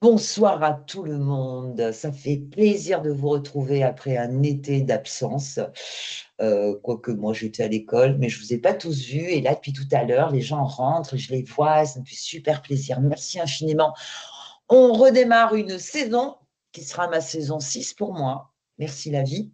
Bonsoir à tout le monde. Ça fait plaisir de vous retrouver après un été d'absence. Quoique moi j'étais à l'école, mais je ne vous ai pas tous vus. Et là, depuis tout à l'heure, les gens rentrent, je les vois, ça me fait super plaisir. Merci infiniment. On redémarre une saison qui sera ma saison 6 pour moi. Merci la vie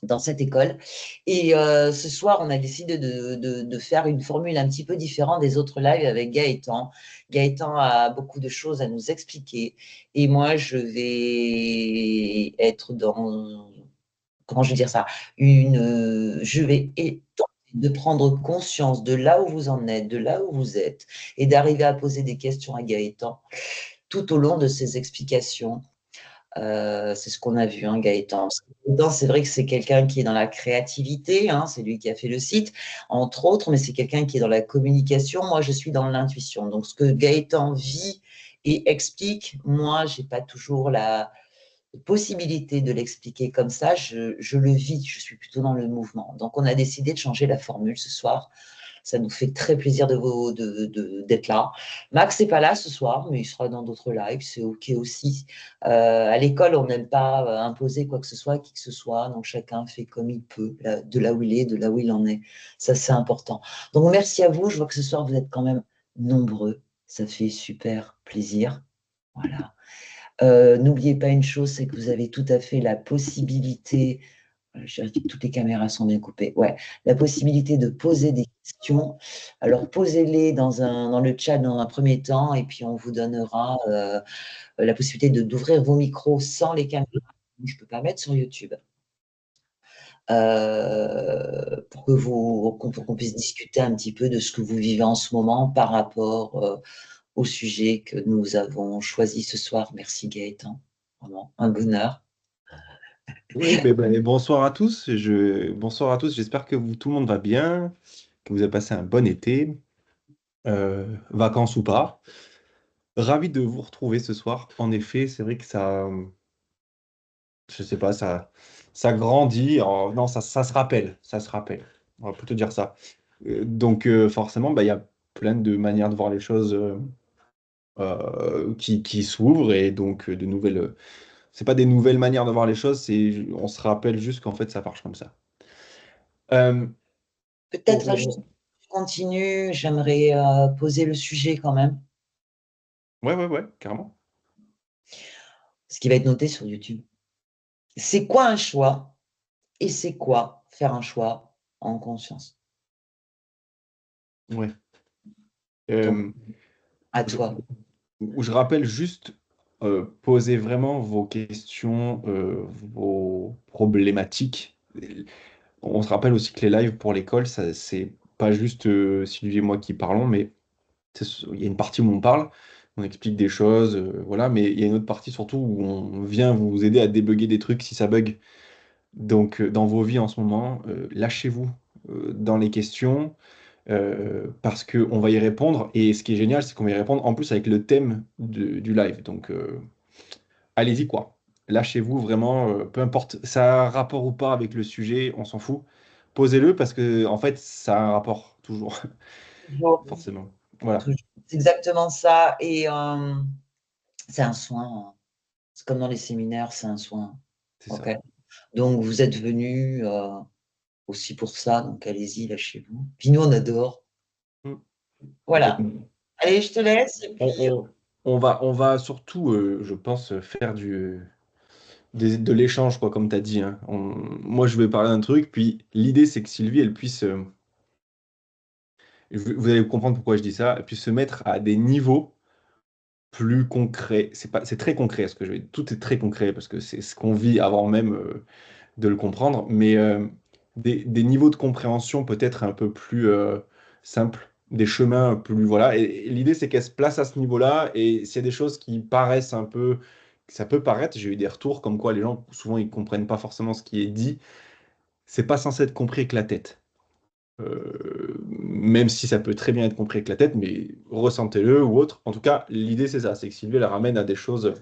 dans cette école. Et ce soir, on a décidé de faire une formule un petit peu différente des autres lives avec Gaëtan. Gaëtan a beaucoup de choses à nous expliquer. Et moi, je vais être dans, comment je vais dire ça, je vais tenter de prendre conscience de là où vous en êtes, de là où vous êtes, et d'arriver à poser des questions à Gaëtan tout au long de ses explications. C'est ce qu'on a vu, hein, Gaëtan. Gaëtan, c'est vrai que c'est quelqu'un qui est dans la créativité, hein, c'est lui qui a fait le site, entre autres, mais c'est quelqu'un qui est dans la communication. Moi, je suis dans l'intuition. Donc, ce que Gaëtan vit et explique, moi, je n'ai pas toujours la possibilité de l'expliquer comme ça. Je le vis, je suis plutôt dans le mouvement. Donc, on a décidé de changer la formule ce soir. Ça nous fait très plaisir d'être là. Max n'est pas là ce soir, mais il sera dans d'autres lives. C'est OK aussi. À l'école, on n'aime pas imposer quoi que ce soit à qui que ce soit. Donc, chacun fait comme il peut, de là où il est, de là où il en est. Ça, c'est important. Donc, merci à vous. Je vois que ce soir, vous êtes quand même nombreux. Ça fait super plaisir. Voilà. N'oubliez pas une chose, c'est que vous avez tout à fait la possibilité, je vérifie que toutes les caméras sont bien coupées, ouais, la possibilité de poser des questions. Alors posez-les dans le chat dans un premier temps, et puis on vous donnera la possibilité d'ouvrir vos micros sans les caméras. Je ne peux pas mettre sur YouTube. Pour qu'on puisse discuter un petit peu de ce que vous vivez en ce moment par rapport au sujet que nous avons choisi ce soir. Merci Gaëtan, vraiment un bonheur. Oui, bonsoir à tous. Bonsoir à tous. J'espère que tout le monde va bien, que vous avez passé un bon été, vacances ou pas. Ravi de vous retrouver ce soir. En effet, c'est vrai que je sais pas, ça grandit. Non, ça se rappelle. Ça se rappelle. On va plutôt dire ça. Donc, forcément, il y a plein de manières de voir les choses qui s'ouvrent et donc de nouvelles. C'est pas des nouvelles manières de voir les choses, on se rappelle juste qu'en fait, ça marche comme ça. Euh, Peut-être juste continue, j'aimerais poser le sujet quand même, Ouais, carrément. ce qui va être noté sur YouTube. C'est quoi un choix et c'est quoi faire un choix en conscience? Ouais. Donc, Euh, à je, toi. je rappelle juste, poser vraiment vos questions, vos problématiques. On se rappelle aussi que les lives pour l'école, ça, c'est pas juste Sylvie et moi qui parlons, mais il y a une partie où on parle, on explique des choses, voilà, mais il y a une autre partie surtout où on vient vous aider à débugger des trucs si ça bug. Donc, dans vos vies en ce moment, lâchez-vous dans les questions. Parce qu'on va y répondre. Et ce qui est génial, c'est qu'on va y répondre en plus avec le thème du live. Donc, allez-y, quoi. Lâchez-vous vraiment, peu importe, ça a un rapport ou pas avec le sujet, on s'en fout. Posez-le parce que, en fait, ça a un rapport, toujours, Toujours, forcément. Voilà, toujours. C'est exactement ça. Et c'est un soin, hein. C'est comme dans les séminaires, c'est un soin. c'est OK? ça. Donc, vous êtes venus aussi pour ça. Donc, allez-y, lâchez-vous. Puis nous, on adore. Mm. Voilà. Complètement. Allez, je te laisse. Et On, puis, on- on va surtout, je pense, faire de l'échange, quoi, comme tu as dit, hein. Moi, je vais parler d'un truc, puis l'idée, c'est que Sylvie, elle puisse. Vous allez comprendre pourquoi je dis ça, et puis se mettre à des niveaux plus concrets. C'est très concret ce que je vais dire. Tout est très concret parce que c'est ce qu'on vit avant même de le comprendre, mais des niveaux de compréhension peut-être un peu plus simples, des chemins plus voilà. Et l'idée c'est qu'elle se place à ce niveau-là, et s'il y a des choses qui paraissent un peu, ça peut paraître. J'ai eu des retours comme quoi les gens souvent ils comprennent pas forcément ce qui est dit. C'est pas censé être compris avec la tête. Même si ça peut très bien être compris avec la tête, mais ressentez-le ou autre. En tout cas, l'idée c'est ça, c'est que Sylvie la ramène à des choses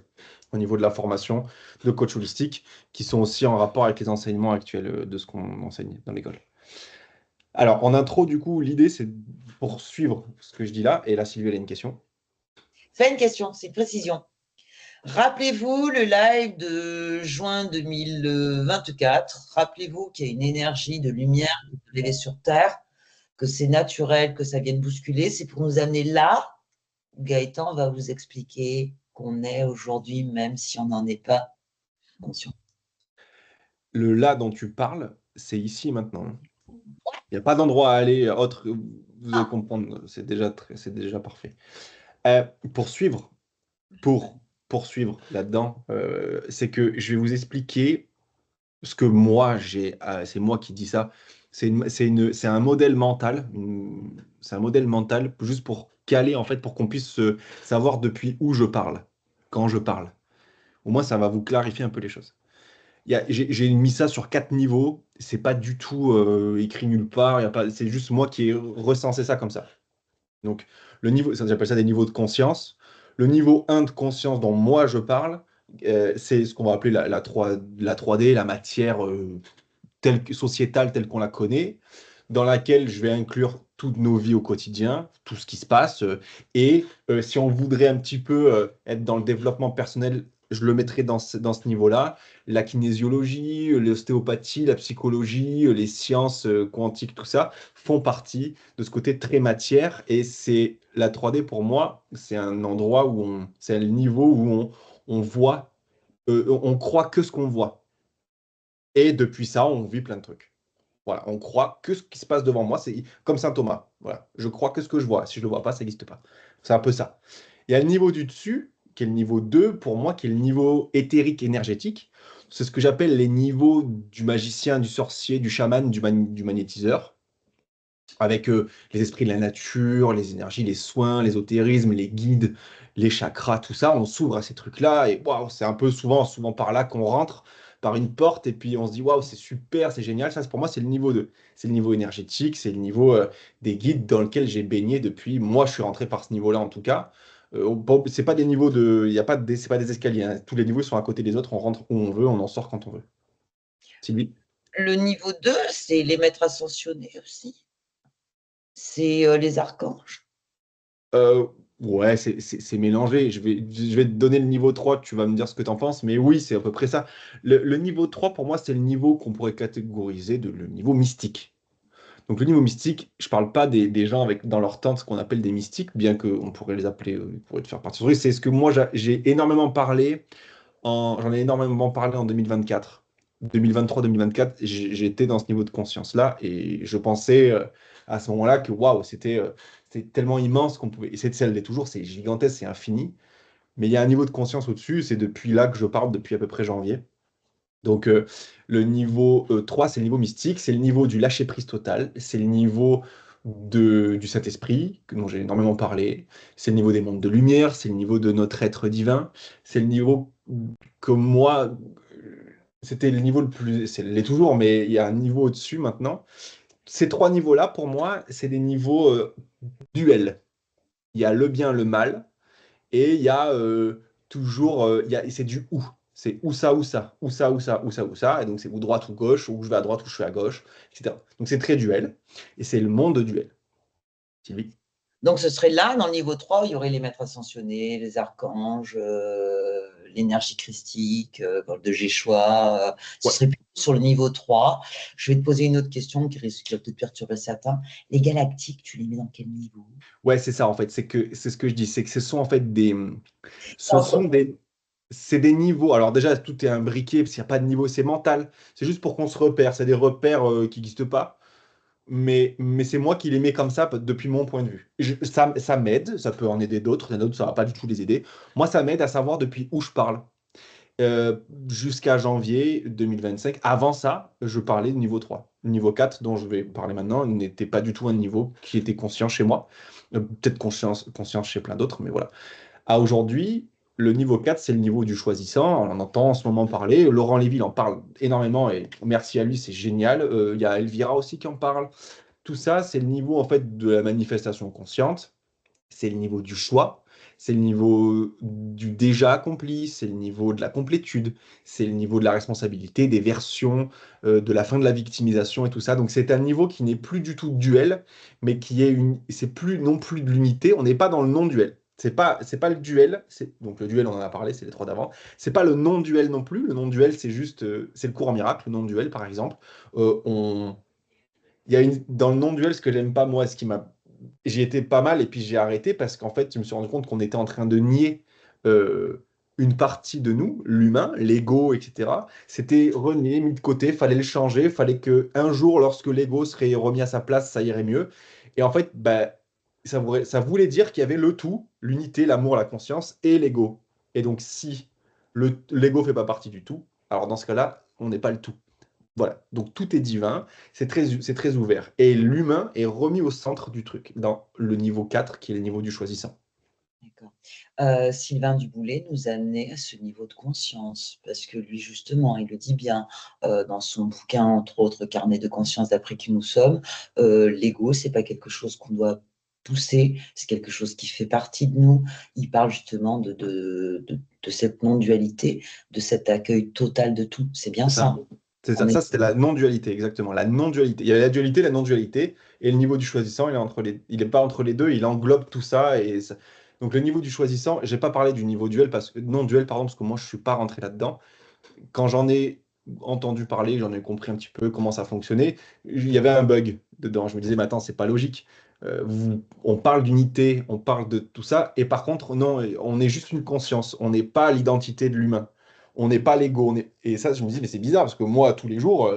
au niveau de la formation de coach holistique qui sont aussi en rapport avec les enseignements actuels de ce qu'on enseigne dans l'école. Alors, en intro, du coup, l'idée c'est de poursuivre ce que je dis là, et là, Sylvie, elle a une question. fais une question, c'est une précision. Rappelez-vous le live de juin 2024. Rappelez-vous qu'il y a une énergie de lumière qui est arrivée sur Terre, que c'est naturel, que ça vienne bousculer. C'est pour nous amener là. Gaëtan va vous expliquer qu'on est aujourd'hui, même si on n'en est pas conscient. Le là dont tu parles, c'est ici et maintenant. Il n'y a pas d'endroit à aller autre. Vous allez comprendre, c'est déjà parfait. Euh, pour suivre, pour poursuivre là-dedans, c'est que je vais vous expliquer ce que moi j'ai. C'est moi qui dis ça. C'est un modèle mental. C'est un modèle mental juste pour caler en fait, pour qu'on puisse savoir depuis où je parle, quand je parle. Au moins, ça va vous clarifier un peu les choses. J'ai mis ça sur 4 niveaux. C'est pas du tout écrit nulle part. Y a pas, c'est juste moi qui ai recensé ça comme ça. Donc, le niveau, j'appelle ça des niveaux de conscience. Le niveau 1 de conscience dont moi je parle, c'est ce qu'on va appeler la 3D, la matière sociétale telle qu'on la connaît, dans laquelle je vais inclure toutes nos vies au quotidien, tout ce qui se passe. Et si on voudrait un petit peu être dans le développement personnel, je le mettrais dans ce niveau-là. La kinésiologie, l'ostéopathie, la psychologie, les sciences quantiques, tout ça font partie de ce côté très matière. Et c'est la 3D pour moi, c'est un endroit c'est le niveau où on voit, on croit que ce qu'on voit. Et depuis ça, on vit plein de trucs. Voilà, on croit que ce qui se passe devant moi, c'est comme Saint Thomas. Voilà, je crois que ce que je vois. Si je ne le vois pas, ça n'existe pas. C'est un peu ça. Il y a le niveau du dessus, qui est le niveau 2 pour moi, qui est le niveau éthérique énergétique. C'est ce que j'appelle les niveaux du magicien, du sorcier, du chaman, du magnétiseur, avec les esprits de la nature, les énergies, les soins, l'ésotérisme, les guides, les chakras, tout ça. On s'ouvre à ces trucs-là et waouh, c'est un peu souvent par là qu'on rentre par une porte et puis on se dit waouh, c'est super, c'est génial. Ça, pour moi, c'est le niveau 2. C'est le niveau énergétique, c'est le niveau des guides dans lequel j'ai baigné depuis. Moi, je suis rentré par ce niveau-là en tout cas. Bon, c'est pas des niveaux de, il y a pas c'est pas des escaliers, hein. Tous les niveaux sont à côté des autres. On rentre où on veut, on en sort quand on veut. Sylvie? Le niveau 2, c'est les maîtres ascensionnés aussi. C'est les archanges. Euh, ouais, c'est mélangé. Je vais te donner le niveau 3. Tu vas me dire ce que tu en penses, mais oui, c'est à peu près ça. Le niveau 3 pour moi, c'est le niveau qu'on pourrait catégoriser le niveau mystique. Donc le niveau mystique, je parle pas des gens avec dans leur tente ce qu'on appelle des mystiques, bien qu'on pourrait les appeler, ils pourraient te faire partie. Oui, c'est ce que moi j'ai énormément parlé, j'en ai énormément parlé en 2024. 2023-2024, j'étais dans ce niveau de conscience-là et je pensais à ce moment-là que waouh, c'était tellement immense qu'on pouvait. Et c'est celle l'est toujours, c'est gigantesque, c'est infini. Mais il y a un niveau de conscience au-dessus, c'est depuis là que je parle, depuis à peu près janvier. Donc, le niveau 3, c'est le niveau mystique, c'est le niveau du lâcher-prise total, c'est le niveau du Saint-Esprit, dont j'ai énormément parlé, c'est le niveau des mondes de lumière, c'est le niveau de notre être divin, c'est le niveau que moi, c'était le niveau le plus, c'est l'est toujours, mais il y a un niveau au-dessus maintenant. Ces 3 niveaux-là, pour moi, c'est des niveaux duels. Il y a le bien, le mal, et il y a toujours, c'est du ou. C'est ou ça, ou ça, ou ça, ou ça, ou ça, ou ça. Et donc c'est ou droite ou gauche, ou je vais à droite ou je suis à gauche, etc. Donc c'est très duel. Et c'est le monde duel. Sylvie? Donc, ce serait là, dans le niveau 3, où il y aurait les maîtres ascensionnés, les archanges, l'énergie christique, de Jéchoua. Ce Ouais. serait plutôt sur le niveau 3. Je vais te poser une autre question qui va peut-être perturber certains. Les galactiques, tu les mets dans quel niveau? Ouais, c'est ça en fait. C'est ce que je dis. C'est que ce sont en fait ce sont c'est des niveaux. Alors déjà, tout est imbriqué, parce qu'il n'y a pas de niveau, c'est mental. C'est juste pour qu'on se repère. C'est des repères qui n'existent pas. Mais c'est moi qui les mets comme ça depuis mon point de vue. Ça m'aide, ça peut en aider d'autres, il y en a d'autres, ça va pas du tout les aider. Moi, ça m'aide à savoir depuis où je parle. Jusqu'à janvier 2025. Avant ça, je parlais de niveau 3. Le niveau 4, dont je vais parler maintenant, n'était pas du tout un niveau qui était conscient chez moi. Peut-être conscience chez plein d'autres, mais voilà. À aujourd'hui, le niveau 4, c'est le niveau du choisissant. On en entend en ce moment parler. Laurent Lévy il en parle énormément et merci à lui, c'est génial. Il y a Elvira aussi qui en parle. Tout ça, c'est le niveau en fait de la manifestation consciente. C'est le niveau du choix. C'est le niveau du déjà accompli. C'est le niveau de la complétude. C'est le niveau de la responsabilité, des versions, de la fin de la victimisation et tout ça. Donc c'est un niveau qui n'est plus du tout duel, mais qui est c'est plus non plus de l'unité. On n'est pas dans le non-duel. C'est pas le duel. Donc le duel, on en a parlé, c'est les trois d'avant. C'est pas le non-duel non plus. Le non-duel, c'est juste, c'est le cours en miracle. Le non-duel, par exemple. On dans le non-duel, ce que j'aime pas, moi, J'y étais pas mal et puis j'ai arrêté parce qu'en fait, je me suis rendu compte qu'on était en train de nier une partie de nous, l'humain, l'ego, etc. C'était renié, mis de côté, fallait le changer, fallait que un jour, lorsque l'ego serait remis à sa place, ça irait mieux. Et en fait, bah, ça voulait dire qu'il y avait le tout, l'unité, l'amour, la conscience et l'ego. Et donc, si l'ego fait pas partie du tout, alors dans ce cas-là, on n'est pas le tout. Voilà, donc tout est divin, c'est très ouvert. Et l'humain est remis au centre du truc, dans le niveau 4 qui est le niveau du choisissant. D'accord. Sylvain Duboulet nous a amené à ce niveau de conscience, parce que lui, justement, il le dit bien dans son bouquin, entre autres, Carnet de conscience d'après qui nous sommes, l'ego, c'est pas quelque chose qu'on doit pousser, c'est quelque chose qui fait partie de nous. Il parle justement de cette non-dualité, de cet accueil total de tout. C'est bien C'est ça. ça. C'est On ça, est... ça c'était la non-dualité, exactement. La non-dualité. Il y a la dualité, la non-dualité, et le niveau du choisissant, il est pas entre les deux, il englobe tout ça. Donc le niveau du choisissant, j'ai pas parlé du niveau duel, non-duel, pardon, parce que moi je suis pas rentré là-dedans. Quand j'en ai entendu parler, j'en ai compris un petit peu comment ça fonctionnait, il y avait un bug dedans. Je me disais, mais attends, c'est pas logique. On parle d'unité, on parle de tout ça, et par contre, non, on est juste une conscience, on n'est pas l'identité de l'humain, on n'est pas l'ego. Et ça, je me dis, mais c'est bizarre, parce que moi, tous les jours,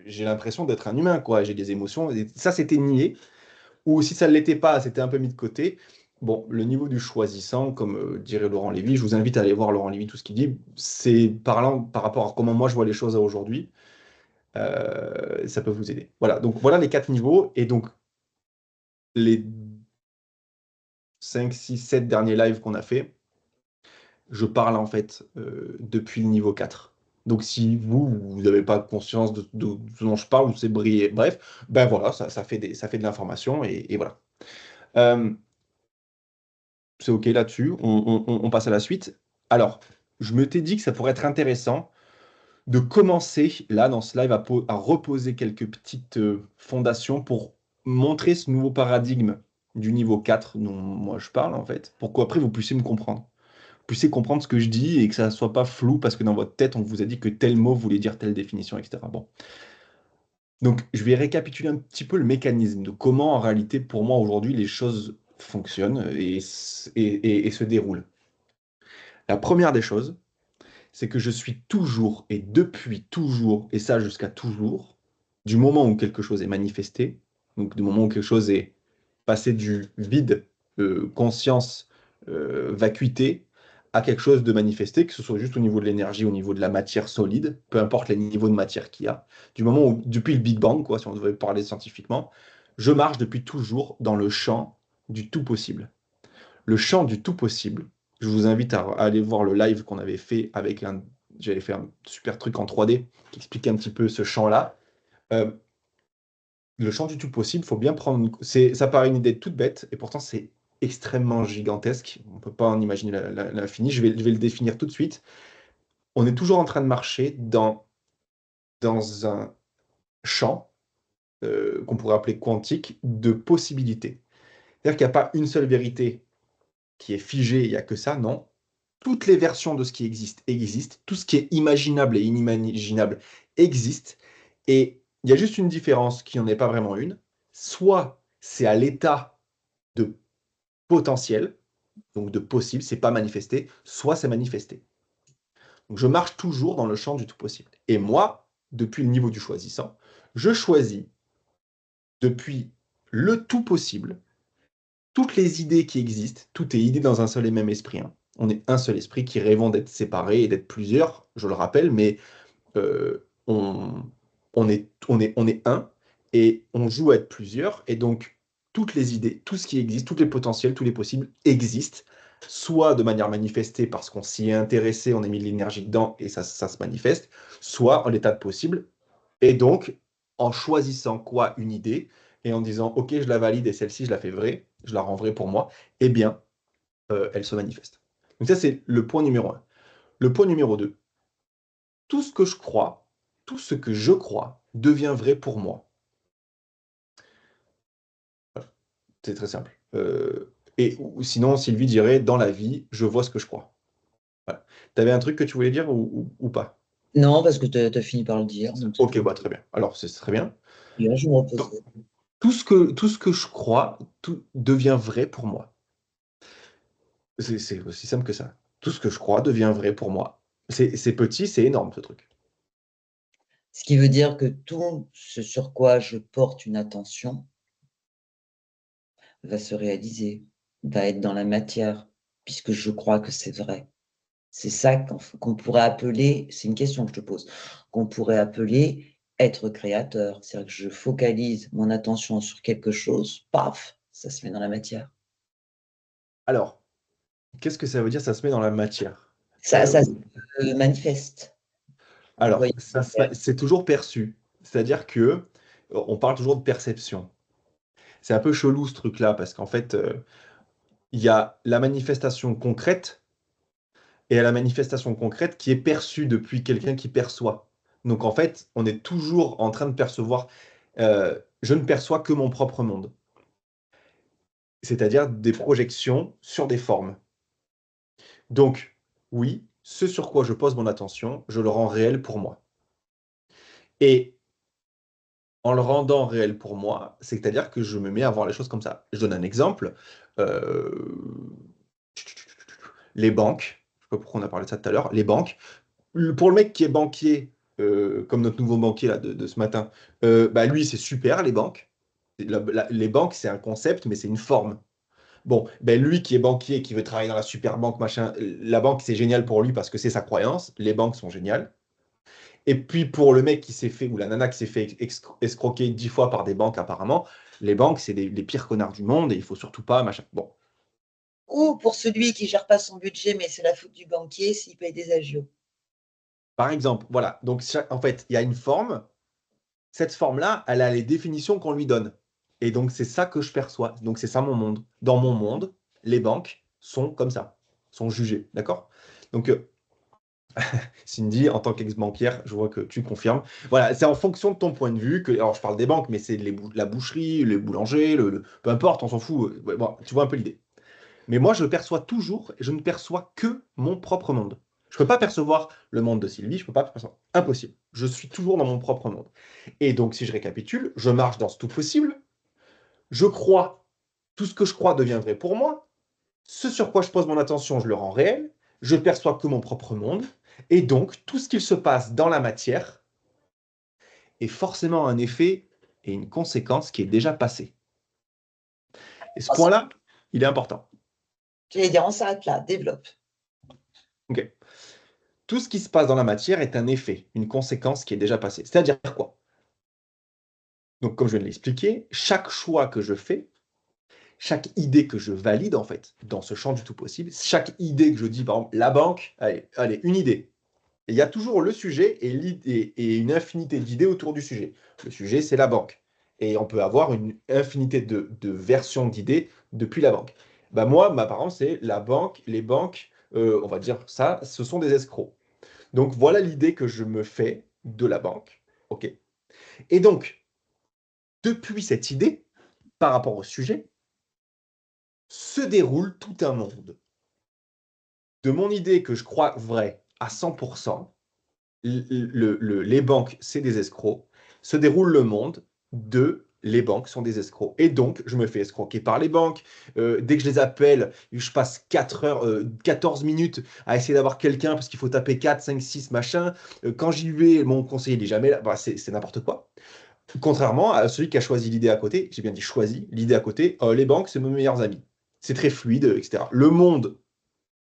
j'ai l'impression d'être un humain, quoi. J'ai des émotions, et ça, c'était nié. Ou si ça ne l'était pas, c'était un peu mis de côté. Bon, le niveau du choisissant, comme dirait Laurent Lévy, je vous invite à aller voir Laurent Lévy, tout ce qu'il dit, c'est parlant par rapport à comment moi je vois les choses aujourd'hui, ça peut vous aider. Voilà, donc voilà les 4 niveaux, et donc les 5, 6, 7 derniers lives qu'on a fait, je parle en fait depuis le niveau 4. Donc si vous n'avez pas conscience de ce dont je parle, c'est brillé, bref, ben voilà, ça fait de l'information, et voilà. Euh, c'est OK là-dessus. On passe à la suite. Alors, je m'étais dit que ça pourrait être intéressant de commencer, là, dans ce live, à reposer quelques petites fondations pour montrer ce nouveau paradigme du niveau 4 dont moi je parle, en fait, pour qu'après vous puissiez me comprendre. Vous puissiez comprendre ce que je dis et que ça ne soit pas flou parce que dans votre tête, on vous a dit que tel mot voulait dire telle définition, etc. Bon. Donc, je vais récapituler un petit peu le mécanisme de comment, en réalité, pour moi, aujourd'hui, les choses fonctionnent et se déroulent. La première des choses, c'est que je suis toujours et depuis toujours, et ça jusqu'à toujours, du moment où quelque chose est manifesté, donc du moment où quelque chose est passé du vide, conscience, vacuité, à quelque chose de manifesté, que ce soit juste au niveau de l'énergie, au niveau de la matière solide, peu importe les niveaux de matière qu'il y a, du moment où, depuis le Big Bang, quoi, si on devait parler scientifiquement, je marche depuis toujours dans le champ du tout possible. Le champ du tout possible. Je vous invite à aller voir le live qu'on avait fait avec un. J'avais fait un super truc en 3D qui expliquait un petit peu ce champ-là. Euh, le champ du tout possible, il faut bien prendre. Ça paraît une idée toute bête, et pourtant c'est extrêmement gigantesque. On ne peut pas en imaginer l'infini. Je vais le définir tout de suite. On est toujours en train de marcher dans un champ qu'on pourrait appeler quantique de possibilités. C'est-à-dire qu'il n'y a pas une seule vérité qui est figée, il n'y a que ça, non. Toutes les versions de ce qui existe existent, tout ce qui est imaginable et inimaginable existe, et il y a juste une différence qui n'en est pas vraiment une. Soit c'est à l'état de potentiel, donc de possible, c'est pas manifesté, soit c'est manifesté. Donc je marche toujours dans le champ du tout possible. Et moi, depuis le niveau du choisissant, je choisis depuis le tout possible toutes les idées qui existent, tout est idée dans un seul et même esprit, hein. On est un seul esprit qui rêvons d'être séparés et d'être plusieurs, je le rappelle, mais on, on est un et on joue à être plusieurs. Et donc, toutes les idées, tout ce qui existe, tous les potentiels, tous les possibles existent, soit de manière manifestée parce qu'on s'y est intéressé, on a mis de l'énergie dedans et ça se manifeste, soit en l'état de possible. Et donc, en choisissant quoi une idée et en disant, OK, je la valide et celle-ci, je la fais vraie, je la rends vraie pour moi, eh bien, elle se manifeste. Donc ça, c'est le point numéro un. Le point numéro 2, tout ce que je crois, tout ce que je crois devient vrai pour moi. Voilà. C'est très simple. ou sinon, Sylvie dirait, dans la vie, je vois ce que je crois. Voilà. Tu avais un truc que tu voulais dire ou pas? Non, parce que tu as fini par le dire, donc Ok, c'était bah, très bien. Alors, c'est très bien. bien, je me Donc, reposais. tout ce que je crois, tout devient vrai pour moi. C'est aussi simple que ça. Tout ce que je crois devient vrai pour moi. C'est petit, c'est énorme, ce truc. Ce qui veut dire que tout ce sur quoi je porte une attention va se réaliser, va être dans la matière, puisque je crois que c'est vrai. C'est ça qu'on pourrait appeler, c'est une question que je te pose, qu'on pourrait appeler être créateur. C'est-à-dire que je focalise mon attention sur quelque chose, paf, ça se met dans la matière. Alors, qu'est-ce que ça veut dire, ça se met dans la matière? Ça Euh, se manifeste. Vous alors, voyez, c'est toujours perçu. C'est-à-dire que on parle toujours de perception. C'est un peu chelou ce truc-là, parce qu'en fait, il y a la manifestation concrète et à la manifestation concrète qui est perçue depuis quelqu'un qui perçoit. Donc en fait, on est toujours en train de percevoir. Je ne perçois que mon propre monde, c'est-à-dire des projections sur des formes. Donc, oui, ce sur quoi je pose mon attention, je le rends réel pour moi. Et en le rendant réel pour moi, c'est-à-dire que je me mets à voir les choses comme ça. Je donne un exemple. Euh, Les banques, je ne sais pas pourquoi on a parlé de ça tout à l'heure, les banques. Pour le mec qui est banquier, comme notre nouveau banquier là, de ce matin, bah, lui, c'est super, les banques. Les banques, c'est un concept, mais c'est une forme. Bon, ben lui qui est banquier, qui veut travailler dans la super banque, machin, la banque, c'est génial pour lui parce que c'est sa croyance. Les banques sont géniales. Et puis pour le mec qui s'est fait, ou la nana qui s'est fait escroquer 10 fois par des banques apparemment, les banques, c'est les pires connards du monde et il faut surtout pas, machin. Bon, ou pour celui qui gère pas son budget, mais c'est la faute du banquier s'il paye des agios. par exemple, voilà. Donc en fait, il y a une forme. Cette forme-là, elle a les définitions qu'on lui donne. Et donc, c'est ça que je perçois. Donc, c'est ça mon monde. Dans mon monde, les banques sont comme ça, sont jugées. D'accord? Donc, Cindy, en tant qu'ex-banquière, je vois que tu confirmes. Voilà, c'est en fonction de ton point de vue que. Alors, je parle des banques, mais c'est la boucherie, les boulangers, peu importe, on s'en fout. Ouais, bon, tu vois un peu l'idée. Mais moi, je perçois toujours, et je ne perçois que mon propre monde. Je ne peux pas percevoir le monde de Sylvie, je ne peux pas percevoir. Impossible. Je suis toujours dans mon propre monde. Et donc, si je récapitule, je marche dans ce tout possible, je crois, tout ce que je crois devient vrai pour moi, ce sur quoi je pose mon attention, je le rends réel, je perçois que mon propre monde, et donc tout ce qu'il se passe dans la matière est forcément un effet et une conséquence qui est déjà passée. Et ce point-là, il est important. J'allais dire, on s'arrête là, développe. Ok. Tout ce qui se passe dans la matière est un effet, une conséquence qui est déjà passée. C'est-à-dire quoi? Donc, comme je viens de l'expliquer, chaque choix que je fais, chaque idée que je valide, en fait, dans ce champ du tout possible, chaque idée que je dis, par exemple, la banque, allez, une idée. Et il y a toujours le sujet et une infinité d'idées autour du sujet. Le sujet, c'est la banque. Et on peut avoir une infinité de versions d'idées depuis la banque. Bah moi, ma parole, c'est la banque, les banques, on va dire ça, ce sont des escrocs. Donc voilà l'idée que je me fais de la banque. OK. Et donc, depuis cette idée, par rapport au sujet, se déroule tout un monde. De mon idée que je crois vraie à 100%, les banques, c'est des escrocs, se déroule le monde de les banques sont des escrocs. Et donc, je me fais escroquer par les banques. Dès que je les appelle, je passe 4 heures, 14 minutes à essayer d'avoir quelqu'un parce qu'il faut taper 4, 5, 6, machin. Quand j'y vais, mon conseiller n'est jamais là. Bah, c'est n'importe quoi. Contrairement à celui qui a choisi l'idée à côté, j'ai bien dit choisi, l'idée à côté, les banques, c'est mes meilleurs amis. C'est très fluide, etc. Le monde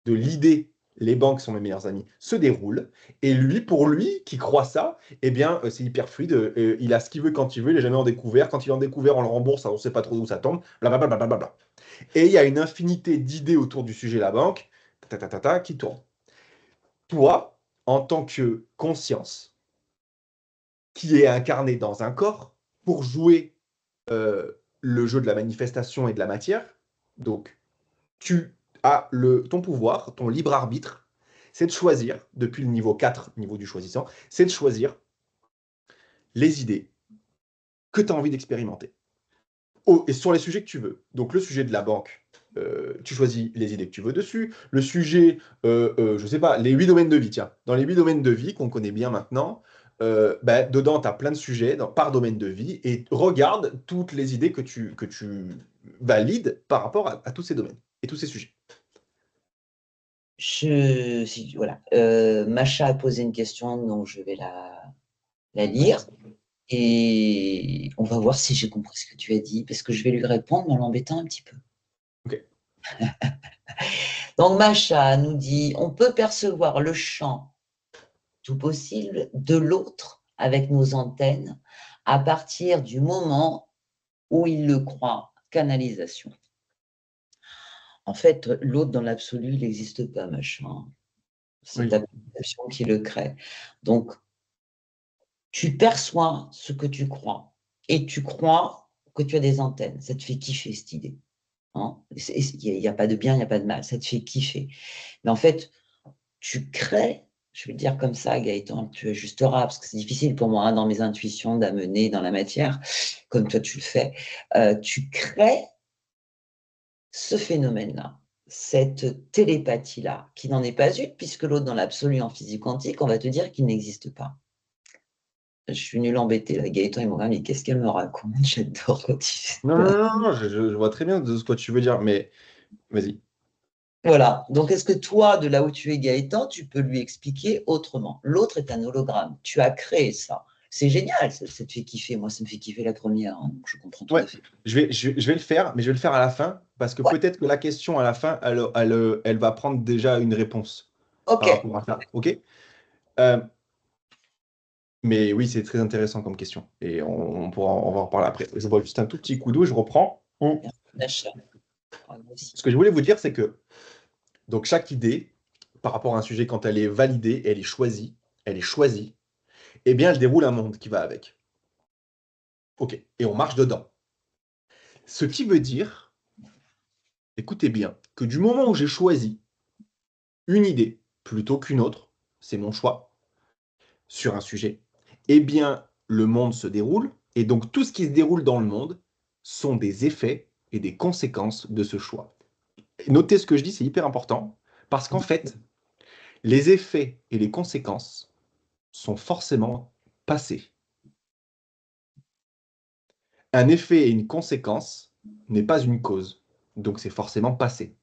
de l'idée les banques sont mes meilleurs amis se déroule et lui pour lui qui croit ça eh bien c'est hyper fluide, il a ce qu'il veut quand il veut, il est jamais en découvert, quand il est en découvert on le rembourse, on ne sait pas trop d'où ça tombe, blablabla, blablabla. Et il y a une infinité d'idées autour du sujet la banque qui tournent. Toi en tant que conscience qui est incarnée dans un corps pour jouer le jeu de la manifestation et de la matière, donc tu as ton pouvoir, ton libre arbitre, c'est de choisir, depuis le niveau 4, niveau du choisissant, c'est de choisir les idées que tu as envie d'expérimenter. Oh, et sur les sujets que tu veux. Donc le sujet de la banque, tu choisis les idées que tu veux dessus. Le sujet, je sais pas, les 8 domaines de vie, tiens. Dans les 8 domaines de vie qu'on connaît bien maintenant, bah, dedans, tu as plein de sujets par domaine de vie et regarde toutes les idées que tu valides par rapport à tous ces domaines et tous ces sujets. Voilà. Macha a posé une question, donc je vais la lire. Et on va voir si j'ai compris ce que tu as dit, parce que je vais lui répondre en l'embêtant un petit peu. Ok. Donc Macha nous dit, on peut percevoir le champ tout possible de l'autre avec nos antennes à partir du moment où il le croit canalisation. En fait, l'autre dans l'absolu, il n'existe pas, machin. C'est ta Oui. perception qui le crée. Donc, tu perçois ce que tu crois et tu crois que tu as des antennes. Ça te fait kiffer cette idée. Hein. Il n'y a pas de bien, il n'y a pas de mal. Ça te fait kiffer. Mais en fait, tu crées, je vais le dire comme ça, Gaëtan, tu ajusteras, parce que c'est difficile pour moi, hein, dans mes intuitions, d'amener dans la matière, comme toi tu le fais. Tu crées ce phénomène-là, cette télépathie-là, qui n'en est pas une, puisque l'autre, dans l'absolu en physique quantique, on va te dire qu'il n'existe pas. Je suis nul embêté, là, Gaëtan, il m'a dit, mais qu'est-ce qu'elle me raconte? J'adore quand il fait Non, non, ça. non, non, je vois très bien de ce que tu veux dire, mais vas-y. Voilà. Donc, est-ce que toi, de là où tu es, Gaëtan, tu peux lui expliquer autrement? L'autre est un hologramme. Tu as créé ça. C'est génial, ça te fait kiffer. Moi, ça me fait kiffer la première, hein, donc je comprends tout Ouais, à fait. je vais le faire, mais je vais le faire à la fin, parce que Ouais, peut-être que la question à la fin, elle va prendre déjà une réponse ok. par rapport à ça. OK? Euh, mais oui, c'est très intéressant comme question. Et on va en reparler après. Je bois juste un tout petit coup d'eau, je reprends. Merci, Nachar. Ah, moi aussi. Ce que je voulais vous dire, c'est que donc chaque idée, par rapport à un sujet, quand elle est validée, elle est choisie, eh bien, elle déroule un monde qui va avec. OK. Et on marche dedans. Ce qui veut dire, écoutez bien, que du moment où j'ai choisi une idée plutôt qu'une autre, c'est mon choix, sur un sujet, eh bien, le monde se déroule, et donc tout ce qui se déroule dans le monde sont des effets et des conséquences de ce choix. Notez ce que je dis, c'est hyper important, parce qu'en fait, les effets et les conséquences sont forcément passés. Un effet et une conséquence n'est pas une cause, donc c'est forcément passé.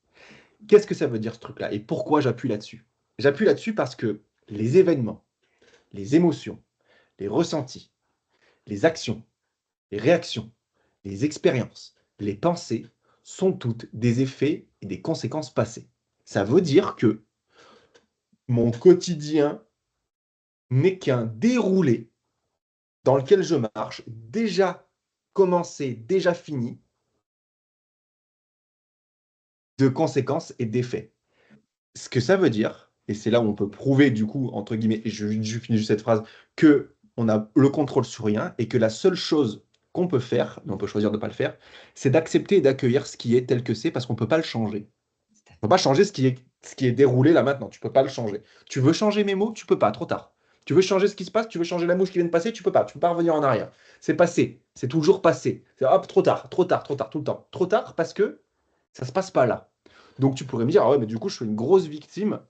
Qu'est-ce que ça veut dire ce truc-là, et pourquoi j'appuie là-dessus? J'appuie là-dessus parce que les événements, les émotions, les ressentis, les actions, les réactions, les expériences, les pensées sont toutes des effets et des conséquences passées. Ça veut dire que mon quotidien n'est qu'un déroulé dans lequel je marche, déjà commencé, déjà fini, de conséquences et d'effets. Ce que ça veut dire, et c'est là où on peut prouver du coup, entre guillemets, et je finis juste cette phrase, que on a le contrôle sur rien et que la seule chose qu'on peut faire, mais on peut choisir de ne pas le faire, c'est d'accepter et d'accueillir ce qui est tel que c'est parce qu'on ne peut pas le changer. On ne peut pas changer ce qui est déroulé là maintenant, tu ne peux pas le changer. Tu veux changer mes mots, tu ne peux pas, trop tard. Tu veux changer ce qui se passe, tu veux changer la mouche qui vient de passer, tu peux pas revenir en arrière. C'est passé, c'est toujours passé. C'est hop, trop tard, trop tard, trop tard, tout le temps. Trop tard parce que ça se passe pas là. Donc tu pourrais me dire, ah ouais, mais du coup, je suis une grosse victime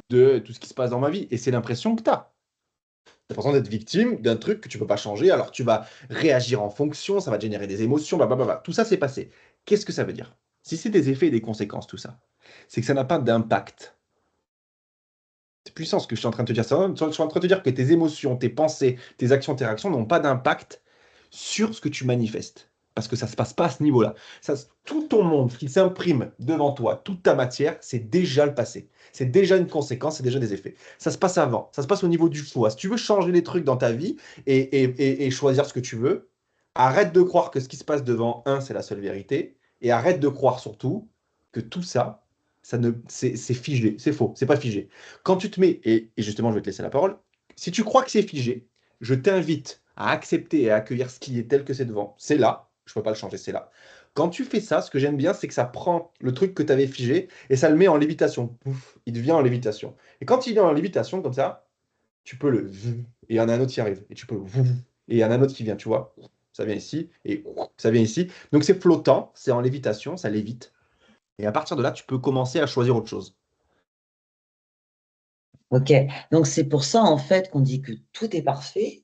de tout ce qui se passe dans ma vie. Et c'est l'impression que tu as. Tu as l'impression d'être victime d'un truc que tu peux pas changer, alors tu vas réagir en fonction, ça va te générer des émotions, blablabla. Tout ça, c'est passé. Qu'est-ce que ça veut dire? Si c'est des effets et des conséquences, tout ça, c'est que ça n'a pas d'impact. C'est puissant ce que je suis en train de te dire. Je suis en train de te dire que tes émotions, tes pensées, tes actions, tes réactions n'ont pas d'impact sur ce que tu manifestes. Parce que ça ne se passe pas à ce niveau-là. Tout ton monde qui s'imprime devant toi, toute ta matière, c'est déjà le passé. C'est déjà une conséquence, c'est déjà des effets. Ça se passe avant, ça se passe au niveau du choix. Si tu veux changer les trucs dans ta vie et choisir ce que tu veux, arrête de croire que ce qui se passe devant un, c'est la seule vérité. Et arrête de croire surtout que tout ça, c'est figé. C'est faux, c'est pas figé. Quand tu te mets, et justement, je vais te laisser la parole, si tu crois que c'est figé, je t'invite à accepter et à accueillir ce qui est tel que c'est devant. C'est là, je ne peux pas le changer, c'est là. Quand tu fais ça, ce que j'aime bien, c'est que ça prend le truc que tu avais figé et ça le met en lévitation. Pouf, il devient en lévitation. Et quand il est en lévitation comme ça, tu peux le et il y en a un autre qui arrive. Et tu peux et il y en a un autre qui vient, tu vois. Ça vient ici et ça vient ici. Donc c'est flottant, c'est en lévitation, ça lévite. Et à partir de là, tu peux commencer à choisir autre chose. Ok, donc c'est pour ça en fait qu'on dit que tout est parfait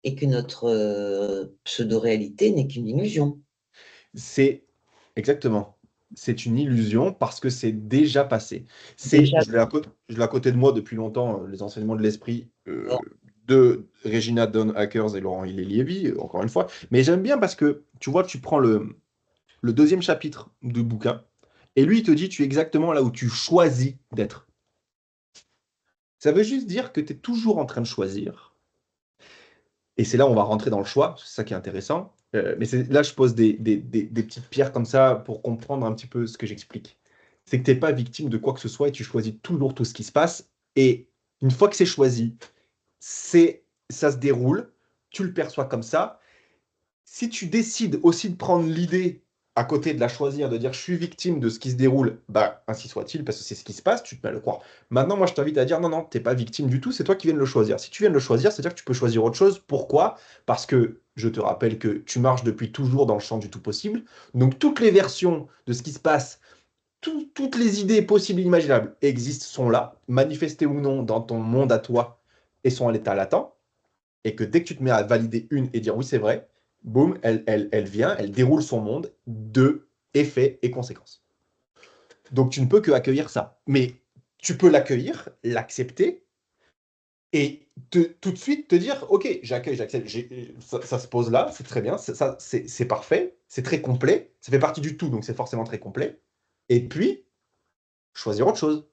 et que notre pseudo-réalité n'est qu'une illusion. C'est exactement. C'est une illusion parce que c'est déjà passé. Déjà, Je l'ai à côté de moi depuis longtemps, les enseignements de l'esprit bon, de Regina Dawn Hackers et Laurent Hilleliévi, encore une fois. Mais j'aime bien parce que, tu vois, tu prends le deuxième chapitre du bouquin et lui, il te dit, tu es exactement là où tu choisis d'être. Ça veut juste dire que tu es toujours en train de choisir. Et c'est là où on va rentrer dans le choix, c'est ça qui est intéressant. Mais là, je pose des petites pierres comme ça pour comprendre un petit peu ce que j'explique. C'est que tu n'es pas victime de quoi que ce soit et tu choisis toujours tout ce qui se passe. Et une fois que c'est choisi, ça se déroule, tu le perçois comme ça. Si tu décides aussi de prendre l'idée à côté de la choisir, de dire je suis victime de ce qui se déroule, bah ainsi soit-il, parce que c'est ce qui se passe, tu te mets à le croire. Maintenant, moi, je t'invite à dire non, non, t'es pas victime du tout, c'est toi qui viens de le choisir. Si tu viens de le choisir, c'est-à-dire que tu peux choisir autre chose. Pourquoi? Parce que je te rappelle que tu marches depuis toujours dans le champ du tout possible. Donc, toutes les versions de ce qui se passe, toutes les idées possibles et imaginables existent, sont là, manifestées ou non dans ton monde à toi, et sont à l'état latent et que dès que tu te mets à valider une et dire oui, c'est vrai, boum, elle vient, elle déroule son monde de effets et conséquences. Donc tu ne peux que accueillir ça. Mais tu peux l'accueillir, l'accepter et tout de suite te dire ok, j'accueille, j'accepte, ça se pose là, c'est très bien, c'est parfait, c'est très complet, ça fait partie du tout, donc c'est forcément très complet. Et puis, choisir autre chose.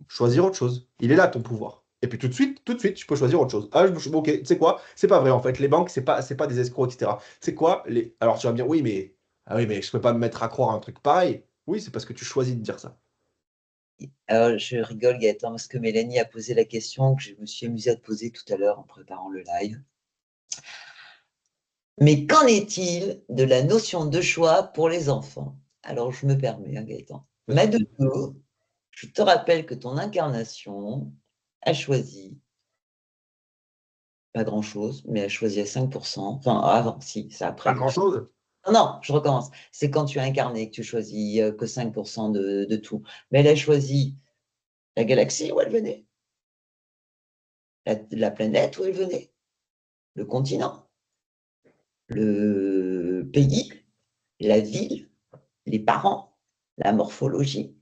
Choisir autre chose. Il est là ton pouvoir. Et puis tout de suite, tu peux choisir autre chose. Ah, ok, tu sais quoi? C'est pas vrai en fait. Les banques, c'est pas des escrocs, etc. C'est quoi les... Alors tu vas me dire, oui, mais ah oui, mais je peux pas me mettre à croire un truc pareil. Oui, c'est parce que tu choisis de dire ça. alors je rigole Gaëtan parce que Mélanie a posé la question que je me suis amusée à te poser tout à l'heure en préparant le live. Mais qu'en est-il de la notion de choix pour les enfants? Alors je me permets, hein, Gaëtan. Vas-y. Madoudou, je te rappelle que ton incarnation a choisi pas grand-chose, mais a choisi à 5%. Enfin, avant, si, c'est Pas après. grand-chose. Non, non, je recommence. C'est quand tu as incarné que tu choisis que 5% de tout. Mais elle a choisi la galaxie où elle venait, la planète où elle venait, le continent, le pays, la ville, les parents, la morphologie.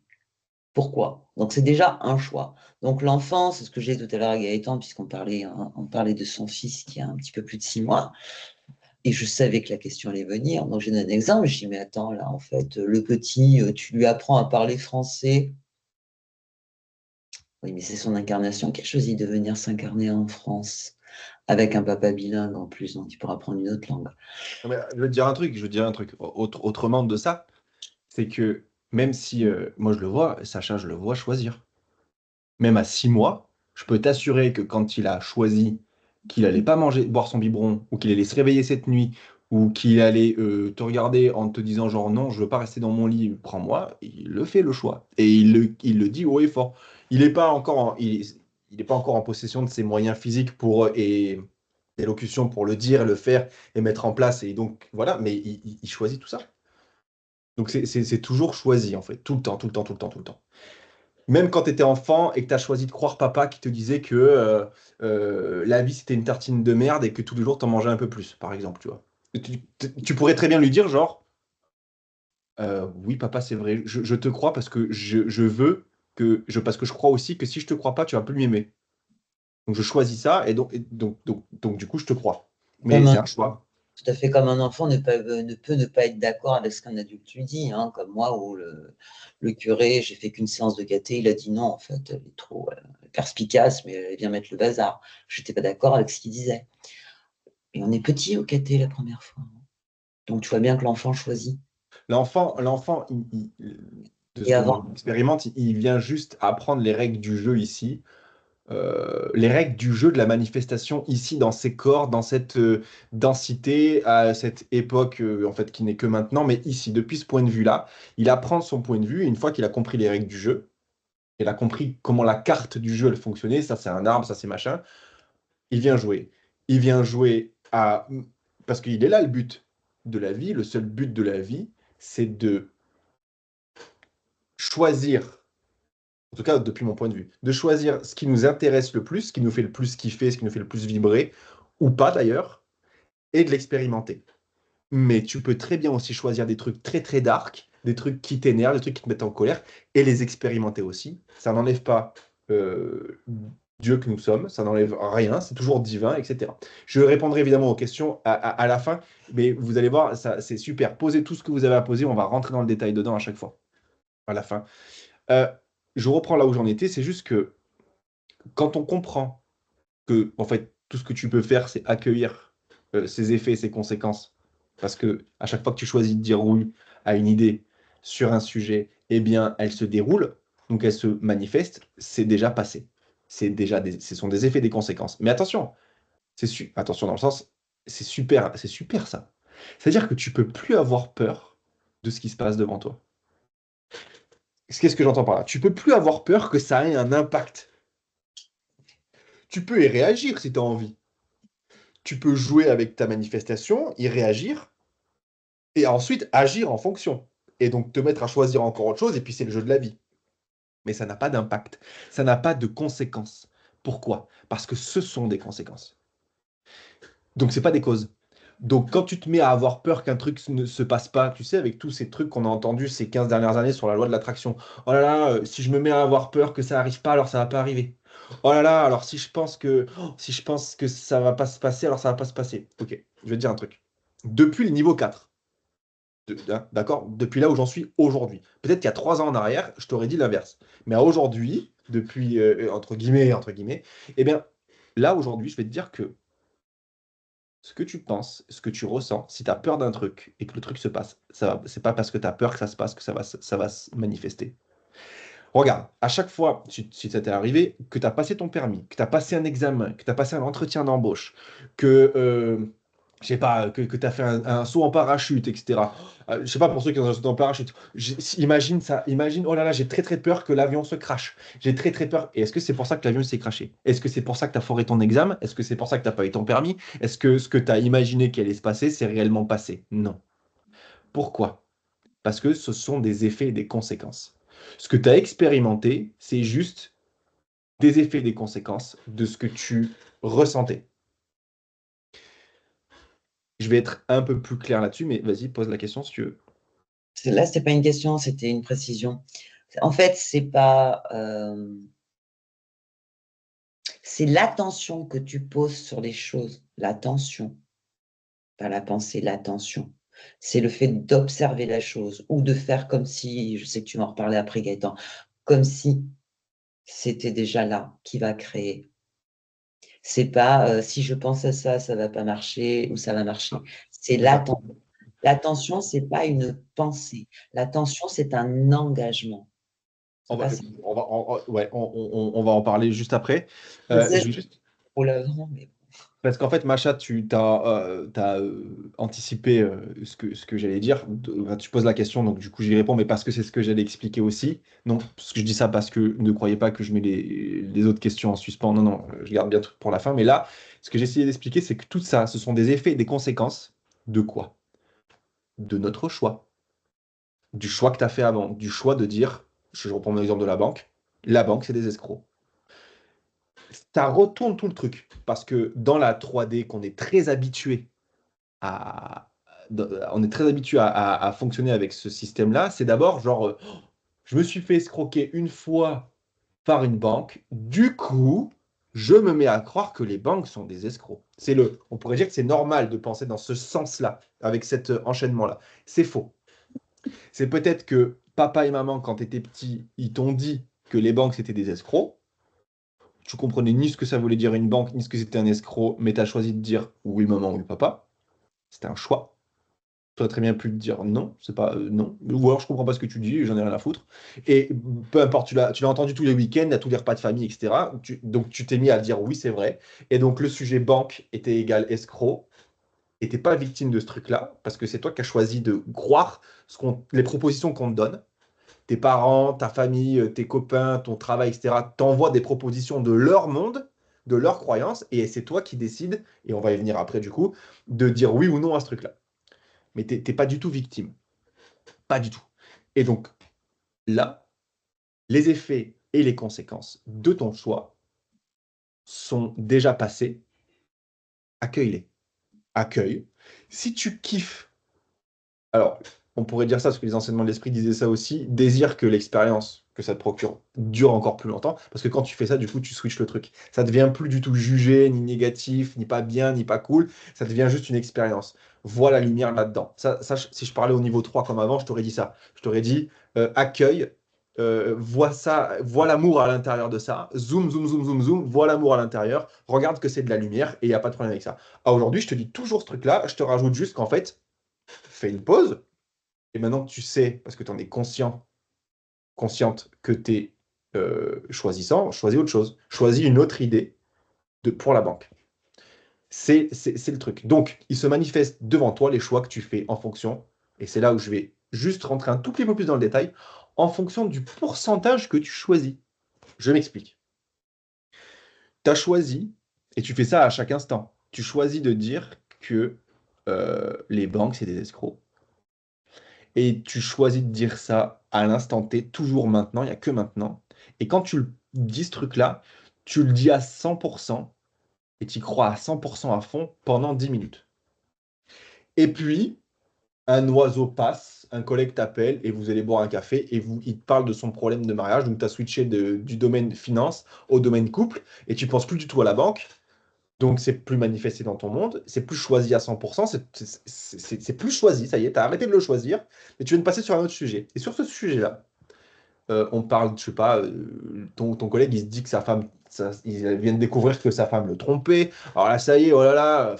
Pourquoi? Donc c'est déjà un choix. Donc l'enfant, c'est ce que j'ai dit tout à l'heure à Gaëtan, puisqu'on parlait, hein, on parlait de son fils qui a un petit peu plus de 6 mois. Et je savais que la question allait venir. Donc, j'ai donné un exemple. Je dis, mais attends, là, en fait, le petit, tu lui apprends à parler français. Oui, mais c'est son incarnation qui a choisi de venir s'incarner en France, avec un papa bilingue en plus, donc il pourra apprendre une autre langue. Non, mais je veux te dire un truc, je veux te dire un truc. Autrement de ça, c'est que même si moi je le vois, Sacha, je le vois choisir. Même à 6 mois, je peux t'assurer que quand il a choisi qu'il allait pas manger, boire son biberon, ou qu'il allait se réveiller cette nuit, ou qu'il allait te regarder en te disant genre non, je veux pas rester dans mon lit, prends-moi, il le fait le choix. Et il le dit haut et fort. Il n'est pas encore il est pas encore en possession de ses moyens physiques et d'élocution pour le dire, le faire et mettre en place. Et donc voilà, mais il choisit tout ça. Donc c'est toujours choisi en fait, tout le temps, tout le temps, tout le temps, tout le temps. Même quand tu étais enfant et que tu as choisi de croire papa qui te disait que la vie c'était une tartine de merde et que tous les jours t'en mangeais un peu plus, par exemple, tu vois. Tu pourrais très bien lui dire genre, oui papa c'est vrai, je te crois parce que je veux parce que je crois aussi que si je te crois pas, tu vas plus m'aimer. Donc je choisis ça et donc du coup je te crois. Mais Comme c'est un- un choix. Tout à fait comme un enfant ne peut ne pas être d'accord avec ce qu'un adulte lui dit, hein, comme moi où le curé, j'ai fait qu'une séance de caté, il a dit non, en fait, elle est trop perspicace, mais elle vient mettre le bazar. Je n'étais pas d'accord avec ce qu'il disait. Et on est petit au caté la première fois. Donc tu vois bien que l'enfant choisit. L'enfant, de ce Et que moi avant, j'expérimente, il vient juste apprendre les règles du jeu ici. Les règles du jeu de la manifestation ici dans ces corps, dans cette densité, à cette époque en fait qui n'est que maintenant, mais ici, depuis ce point de vue-là, il apprend son point de vue, et une fois qu'il a compris les règles du jeu, il a compris comment la carte du jeu elle fonctionnait, ça c'est un arbre, ça c'est machin, il vient jouer. Il vient jouer à... Parce qu'il est là le but de la vie, le seul but de la vie, c'est de choisir, en tout cas depuis mon point de vue, de choisir ce qui nous intéresse le plus, ce qui nous fait le plus kiffer, ce qui nous fait le plus vibrer, ou pas d'ailleurs, et de l'expérimenter. Mais tu peux très bien aussi choisir des trucs très très dark, des trucs qui t'énervent, des trucs qui te mettent en colère, et les expérimenter aussi. Ça n'enlève pas Dieu que nous sommes, ça n'enlève rien, c'est toujours divin, etc. Je répondrai évidemment aux questions à la fin, mais vous allez voir, ça, c'est super. Posez tout ce que vous avez à poser, on va rentrer dans le détail dedans à chaque fois, à la fin. Euh, je reprends là où j'en étais, c'est juste que quand on comprend que, en fait, tout ce que tu peux faire, c'est accueillir ses effets et ses conséquences. Parce que à chaque fois que tu choisis de dire oui à une idée sur un sujet, eh bien, elle se déroule, donc elle se manifeste, c'est déjà passé. Ce sont des effets, des conséquences. Mais attention, attention dans le sens, c'est super ça. C'est-à-dire que tu peux plus avoir peur de ce qui se passe devant toi. Qu'est-ce que j'entends par là? Tu peux plus avoir peur que ça ait un impact. Tu peux y réagir si tu as envie. Tu peux jouer avec ta manifestation, y réagir, et ensuite agir en fonction. Et donc te mettre à choisir encore autre chose, et puis c'est le jeu de la vie. Mais ça n'a pas d'impact, ça n'a pas de conséquences. Pourquoi? Parce que ce sont des conséquences. Donc c'est pas des causes. Donc quand tu te mets à avoir peur qu'un truc ne se passe pas, tu sais, avec tous ces trucs qu'on a entendus ces 15 dernières années sur la loi de l'attraction, oh là là, si je me mets à avoir peur que ça arrive pas, alors ça va pas arriver. Oh là là, alors si je pense que ça va pas se passer, alors ça va pas se passer. Ok, je vais te dire un truc. Depuis le niveau 4, d'accord? Depuis là où j'en suis aujourd'hui. Peut-être qu'il y a 3 ans en arrière, je t'aurais dit l'inverse. Mais à aujourd'hui, depuis, entre guillemets, eh bien, là, aujourd'hui, je vais te dire que ce que tu penses, ce que tu ressens, si tu as peur d'un truc et que le truc se passe, c'est pas parce que tu as peur que ça se passe que ça va se manifester. Regarde, à chaque fois, si ça t'est arrivé, que tu as passé ton permis, que tu as passé un examen, que tu as passé un entretien d'embauche, que, je sais pas, que tu as fait un saut en parachute, etc. Je sais pas pour ceux qui ont un saut en parachute. Imagine ça, imagine, oh là là, j'ai très très peur que l'avion se crache. J'ai très très peur. Et est-ce que c'est pour ça que l'avion s'est crashé? Est-ce que c'est pour ça que tu as foiré ton examen? Est-ce que c'est pour ça que tu n'as pas eu ton permis? Est-ce que ce que tu as imaginé qui allait se passer, c'est réellement passé? Non. Pourquoi? Parce que ce sont des effets et des conséquences. Ce que tu as expérimenté, c'est juste des effets et des conséquences de ce que tu ressentais. Je vais être un peu plus clair là-dessus, mais vas-y, pose la question si tu veux. Là, c'était pas une question, c'était une précision. En fait, c'est l'attention que tu poses sur les choses, l'attention, pas la pensée, l'attention. C'est le fait d'observer la chose ou de faire comme si, je sais que tu m'en reparlais après, Gaëtan, comme si c'était déjà là qui va créer. C'est pas si je pense à ça, ça va pas marcher ou ça va marcher. C'est C'est ça. l'attention. L'attention, c'est pas une pensée. L'attention, c'est un engagement. On C'est va, pas ça. ouais, on va en parler juste après. Je sais, Je vais c'est juste pour l'avant, mais Parce qu'en fait, Macha, tu as, anticipé ce que j'allais dire. Enfin, tu poses la question, donc du coup, j'y réponds, mais parce que c'est ce que j'allais expliquer aussi. Non, parce que je dis ça parce que ne croyez pas que je mets les autres questions en suspens. Non, non, je garde bien tout pour la fin. Mais là, ce que j'ai essayé d'expliquer, c'est que tout ça, ce sont des effets et des conséquences de quoi? De notre choix. Du choix que tu as fait avant. Du choix de dire, je reprends mon exemple de la banque, c'est des escrocs. Ça retourne tout le truc. Parce que dans la 3D qu'on est très habitué à, on est très habitué à fonctionner avec ce système-là, c'est d'abord genre, je me suis fait escroquer une fois par une banque, du coup, je me mets à croire que les banques sont des escrocs. On pourrait dire que c'est normal de penser dans ce sens-là, avec cet enchaînement-là. C'est faux. C'est peut-être que papa et maman, quand tu étais petit, ils t'ont dit que les banques c'était des escrocs. Tu comprenais ni ce que ça voulait dire une banque, ni ce que c'était un escroc, mais tu as choisi de dire oui maman, oui papa. C'était un choix. Tu aurais très bien pu te dire non, c'est pas non. Ou alors je comprends pas ce que tu dis, j'en ai rien à foutre. Et peu importe, tu l'as entendu tous les week-ends, à tous les repas de famille, etc. Donc tu t'es mis à dire oui, c'est vrai. Et donc le sujet banque était égal escroc. Et t'es pas victime de ce truc-là, parce que c'est toi qui as choisi de croire les propositions qu'on te donne. Tes parents, ta famille, tes copains, ton travail, etc. t'envoient des propositions de leur monde, de leurs croyances, et c'est toi qui décides, et on va y venir après du coup, de dire oui ou non à ce truc-là. Mais t'es pas du tout victime. Pas du tout. Et donc, là, Les effets et les conséquences de ton choix sont déjà passés. Accueille-les. Accueille. Si tu kiffes, alors, on pourrait dire ça, parce que les enseignements de l'esprit disaient ça aussi, désire que l'expérience que ça te procure dure encore plus longtemps, parce que quand tu fais ça, du coup, tu switches le truc. Ça devient plus du tout jugé, ni négatif, ni pas bien, ni pas cool, ça devient juste une expérience. Vois la lumière là-dedans. Si je parlais au niveau 3 comme avant, je t'aurais dit ça. Je t'aurais dit, accueille, vois ça, vois l'amour à l'intérieur de ça, zoom, zoom, zoom, zoom, zoom, vois l'amour à l'intérieur, regarde que c'est de la lumière, et il n'y a pas de problème avec ça. Ah, aujourd'hui, je te dis toujours ce truc-là, je te rajoute juste qu'en fait, fais une pause, et maintenant que tu sais, parce que tu en es conscient, consciente que tu es choisissant, choisis autre chose. Choisis une autre idée pour la banque. C'est le truc. Donc, il se manifeste devant toi les choix que tu fais en fonction, et c'est là où je vais juste rentrer un tout petit peu plus dans le détail, en fonction du pourcentage que tu choisis. Je m'explique. Tu as choisi, et tu fais ça à chaque instant, tu choisis de dire que les banques, c'est des escrocs. Et tu choisis de dire ça à l'instant T, toujours maintenant, il n'y a que maintenant. Et quand tu le dis ce truc-là, tu le dis à 100% et tu y crois à 100% à fond pendant 10 minutes. Et puis, un oiseau passe, un collègue t'appelle et vous allez boire un café et il te parle de son problème de mariage. Donc, tu as switché du domaine finance au domaine couple et tu penses plus du tout à la banque. Donc, c'est plus manifesté dans ton monde, c'est plus choisi à 100%, c'est plus choisi, ça y est, tu as arrêté de le choisir, mais tu viens de passer sur un autre sujet. Et sur ce sujet-là, on parle, je sais pas, ton collègue, il se dit que sa femme, il vient de découvrir que sa femme le trompait. Alors là, ça y est, oh là là,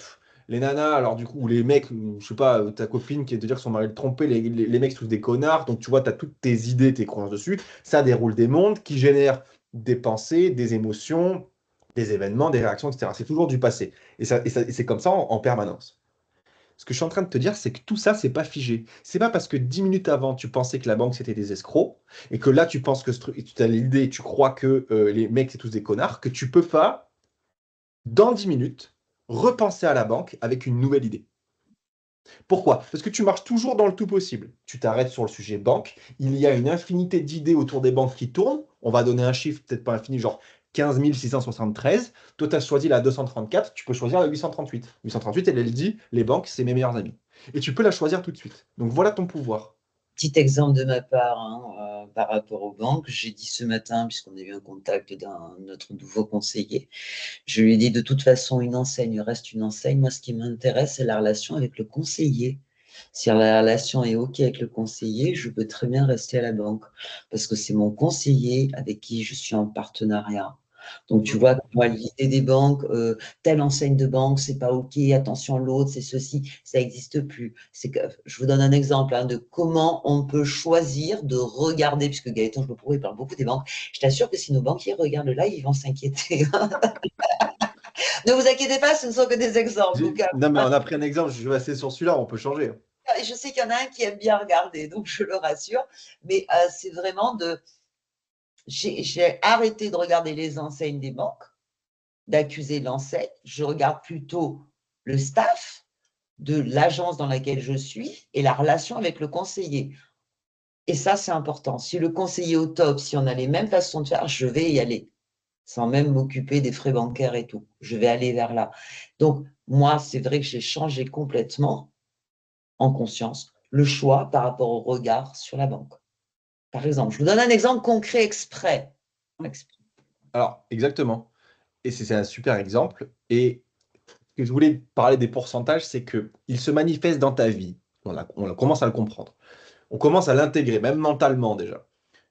les nanas, alors du coup, ou les mecs, ou, je sais pas, ta copine qui est de dire que son mari le trompait, les mecs sont tous des connards. Donc tu vois, tu as toutes tes idées, tes croyances dessus. Ça déroule des mondes qui génèrent des pensées, des émotions, des événements, des réactions, etc. C'est toujours du passé. Et c'est comme ça en permanence. Ce que je suis en train de te dire, c'est que tout ça, c'est pas figé. C'est pas parce que 10 minutes avant, tu pensais que la banque, c'était des escrocs, et que là, tu penses que tu as l'idée, tu crois que les mecs, c'est tous des connards, que tu peux pas, dans 10 minutes, repenser à la banque avec une nouvelle idée. Pourquoi? Parce que tu marches toujours dans le tout possible. Tu t'arrêtes sur le sujet banque. Il y a une infinité d'idées autour des banques qui tournent. On va donner un chiffre, peut-être pas infini, genre 15 673. Toi, tu as choisi la 234. Tu peux choisir la 838. 838, elle dit les banques, c'est mes meilleurs amis. Et tu peux la choisir tout de suite. Donc voilà ton pouvoir. Petit exemple de ma part par rapport aux banques, j'ai dit ce matin, puisqu'on a eu un contact d'un notre nouveau conseiller, je lui ai dit de toute façon, une enseigne reste une enseigne. Moi, ce qui m'intéresse, c'est la relation avec le conseiller. Si la relation est OK avec le conseiller, je peux très bien rester à la banque parce que c'est mon conseiller avec qui je suis en partenariat. Donc, tu vois, moi, l'idée des banques, telle enseigne de banque, c'est pas OK, attention, l'autre, c'est ceci, ça n'existe plus. C'est que, je vous donne un exemple de comment on peut choisir de regarder, puisque Gaëtan, je me prouve, il parle beaucoup des banques. Je t'assure que si nos banquiers regardent le live, ils vont s'inquiéter. Ne vous inquiétez pas, ce ne sont que des exemples. Donc, Non, mais on a pris un exemple, je vais rester sur celui-là, on peut changer. je sais qu'il y en a un qui aime bien regarder, donc je le rassure. Mais c'est vraiment de. J'ai arrêté de regarder les enseignes des banques, d'accuser l'enseigne. Je regarde plutôt le staff de l'agence dans laquelle je suis et la relation avec le conseiller. Et ça, c'est important. Si le conseiller est au top, si on a les mêmes façons de faire, je vais y aller, sans même m'occuper des frais bancaires et tout. Je vais aller vers là. Donc, moi, c'est vrai que j'ai changé complètement, en conscience, le choix par rapport au regard sur la banque. Par exemple, je vous donne un exemple concret exprès. Alors, exactement. Et c'est un super exemple. Et ce que je voulais parler des pourcentages, c'est que il se manifeste dans ta vie. On commence à le comprendre. On commence à l'intégrer, même mentalement déjà.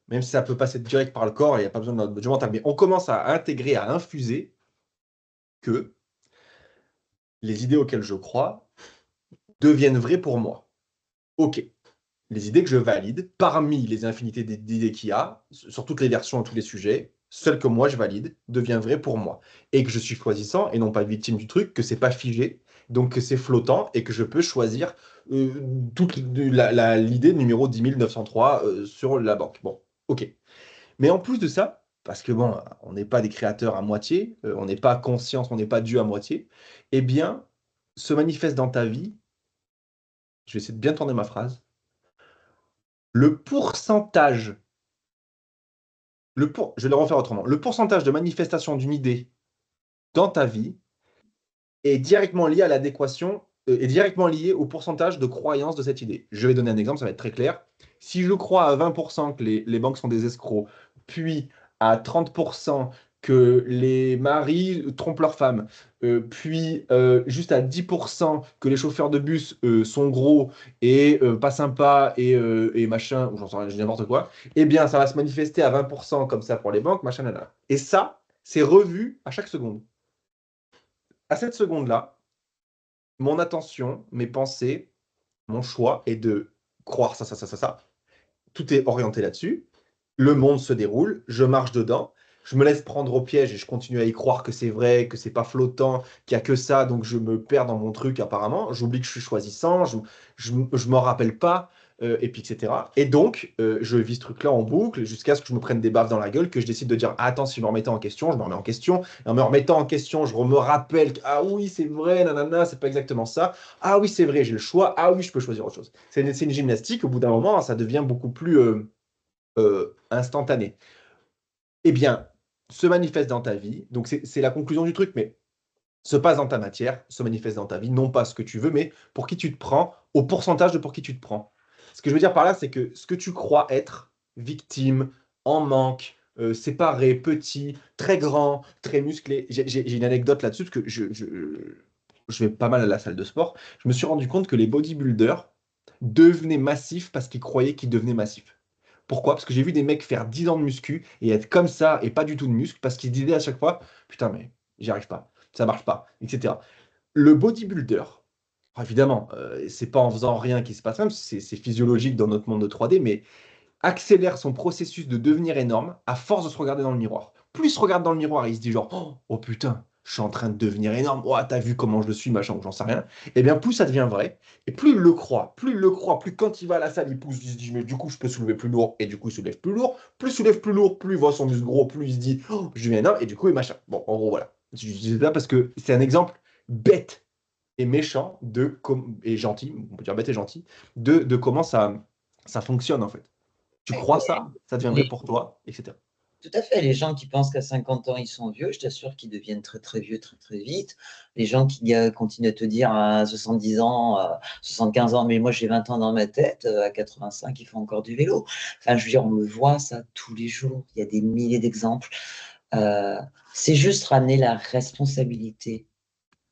Même si ça peut passer direct par le corps, il n'y a pas besoin de notre du mental. Mais on commence à intégrer, à infuser que les idées auxquelles je crois deviennent vraies pour moi. OK. Les idées que je valide, parmi les infinités d'idées qu'il y a, sur toutes les versions et tous les sujets, celle que moi je valide devient vraie pour moi. Et que je suis choisissant et non pas victime du truc, que c'est pas figé, donc que c'est flottant et que je peux choisir euh, toute l'idée numéro 10 903 sur la banque. Bon, ok. Mais en plus de ça, parce que bon, on n'est pas des créateurs à moitié, on n'est pas conscience, on n'est pas Dieu à moitié, eh bien, se manifeste dans ta vie, je vais essayer de bien tourner ma phrase, le pourcentage je vais le refaire autrement. Le pourcentage de manifestation d'une idée dans ta vie est directement lié à l'adéquation, est directement lié au pourcentage de croyance de cette idée. Je vais donner un exemple, ça va être très clair. Si je crois à 20% que les banques sont des escrocs, puis à 30% que les maris trompent leurs femmes, puis juste à 10% que les chauffeurs de bus sont gros et pas sympas et machin, ou j'en sais rien, je dis n'importe quoi, eh bien ça va se manifester à 20% comme ça pour les banques, machin, là. Et ça, c'est revu à chaque seconde. À cette seconde-là, mon attention, mes pensées, mon choix est de croire ça, ça, ça, ça, ça. Tout est orienté là-dessus. Le monde se déroule, je marche dedans, je me laisse prendre au piège et je continue à y croire que c'est vrai, que c'est pas flottant, qu'il y a que ça, donc je me perds dans mon truc apparemment. J'oublie que je suis choisissant, je m'en rappelle pas, et puis etc. Et donc, je vis ce truc-là en boucle jusqu'à ce que je me prenne des baffes dans la gueule, que je décide de dire, ah, attends, si je me remettais en question, je me remets en question. Et en me remettant en question, je me rappelle que, ah oui, c'est vrai, nanana, c'est pas exactement ça. Ah oui, c'est vrai, j'ai le choix. Ah oui, je peux choisir autre chose. C'est une gymnastique. Au bout d'un moment, ça devient beaucoup plus instantané. Eh bien, se manifeste dans ta vie. Donc, c'est la conclusion du truc, mais se passe dans ta matière, se manifeste dans ta vie, non pas ce que tu veux, mais pour qui tu te prends, au pourcentage de pour qui tu te prends. Ce que je veux dire par là, c'est que ce que tu crois être, victime, en manque, séparé, petit, très grand, très musclé. J'ai une anecdote là-dessus, parce que je vais pas mal à la salle de sport. Je me suis rendu compte que les bodybuilders devenaient massifs parce qu'ils croyaient qu'ils devenaient massifs. Pourquoi? Parce que j'ai vu des mecs faire 10 ans de muscu et être comme ça et pas du tout de muscle parce qu'ils se disaient à chaque fois, putain, mais j'y arrive pas, ça marche pas, etc. Le bodybuilder, évidemment, c'est pas en faisant rien qu'il se passe même, c'est physiologique dans notre monde de 3D, mais accélère son processus de devenir énorme à force de se regarder dans le miroir. Plus il se regarde dans le miroir et il se dit genre, oh putain, je suis en train de devenir énorme, oh t'as vu comment je le suis, machin, ou j'en sais rien, et bien plus ça devient vrai, et plus il le croit, plus quand il va à la salle, il pousse, il se dit, mais du coup je peux soulever plus lourd, et du coup il soulève plus il soulève plus lourd, plus il voit son muscle gros, plus il se dit, oh, je deviens énorme, et du coup il machin. Bon, en gros, voilà. Je dis ça parce que c'est un exemple bête et méchant et gentil, on peut dire bête et gentil, de comment ça fonctionne en fait. Tu crois ça devient vrai Les- pour toi, etc. Tout à fait. Les gens qui pensent qu'à 50 ans, ils sont vieux, je t'assure qu'ils deviennent très, très vieux très, très vite. Les gens qui continuent à te dire à 70 ans, 75 ans, mais moi j'ai 20 ans dans ma tête, à 85, ils font encore du vélo. Enfin, je veux dire, on le voit ça tous les jours. Il y a des milliers d'exemples. Euh, c'est juste ramener la responsabilité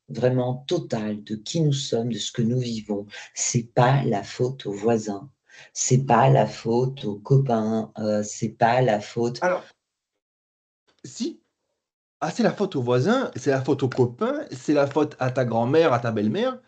vraiment totale de qui nous sommes, de ce que nous vivons. C'est pas la faute aux voisins. C'est pas la faute aux copains, c'est pas la faute. Alors, si, c'est la faute aux voisins, c'est la faute aux copains, c'est la faute à ta grand-mère, à ta belle-mère,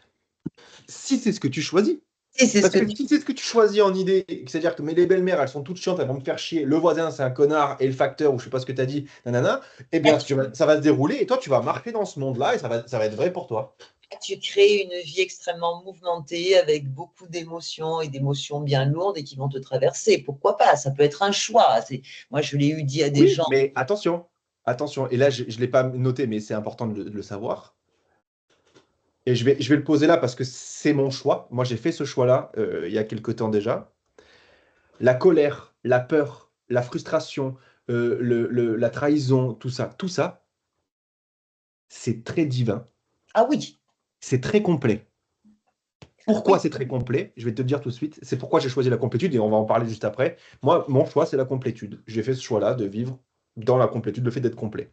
si c'est ce que tu choisis. Et c'est ce Parce que que si c'est ce que tu choisis en idée, c'est-à-dire que mais les belles-mères, elles sont toutes chiantes, elles vont me faire chier, le voisin, c'est un connard, et le facteur, ou je sais pas ce que tu as dit, nanana, eh bien, ça va se dérouler, et toi, tu vas marcher dans ce monde-là, et ça va être vrai pour toi. tu crées une vie extrêmement mouvementée avec beaucoup d'émotions et d'émotions bien lourdes et qui vont te traverser. Pourquoi pas? Ça peut être un choix. Moi, je l'ai eu dit à des Oui, gens. mais attention, et là, je ne l'ai pas noté, mais c'est important de le savoir. Et je vais le poser là parce que c'est mon choix. Moi, j'ai fait ce choix-là il y a quelque temps déjà. La colère, la peur, la frustration, la trahison, tout ça, c'est très divin. Ah oui, C'est très complet. ah oui, Pourquoi c'est très complet? Je vais te dire tout de suite. C'est pourquoi j'ai choisi la complétude et on va en parler juste après. Moi, mon choix, c'est la complétude. J'ai fait ce choix-là de vivre dans la complétude, le fait d'être complet.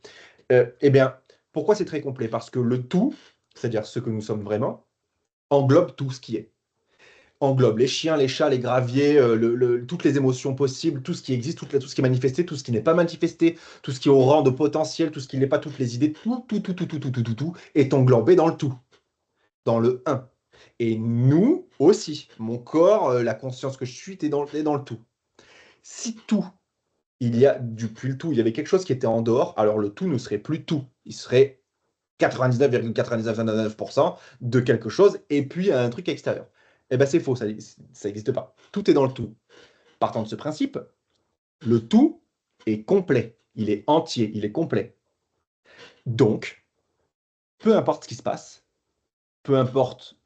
Eh bien, pourquoi c'est très complet? Parce que le tout, c'est-à-dire ce que nous sommes vraiment, englobe tout ce qui est. Englobe les chiens, les chats, les graviers, toutes les émotions possibles, tout ce qui existe, tout ce qui est manifesté, tout ce qui n'est pas manifesté, tout ce qui est au rang de potentiel, tout ce qui n'est pas, toutes les idées, tout est englobé dans le tout, dans le un. Et nous aussi, mon corps, la conscience que je suis, est dans le tout. Si tout, puis le tout, il y avait quelque chose qui était en dehors, alors le tout ne serait plus tout. Il serait 99,9999% de quelque chose et puis un truc extérieur. Eh ben c'est faux, ça n'existe pas. Tout est dans le tout. Partant de ce principe, le tout est complet, il est entier, il est complet. Donc, peu importe ce qui se passe, peu importe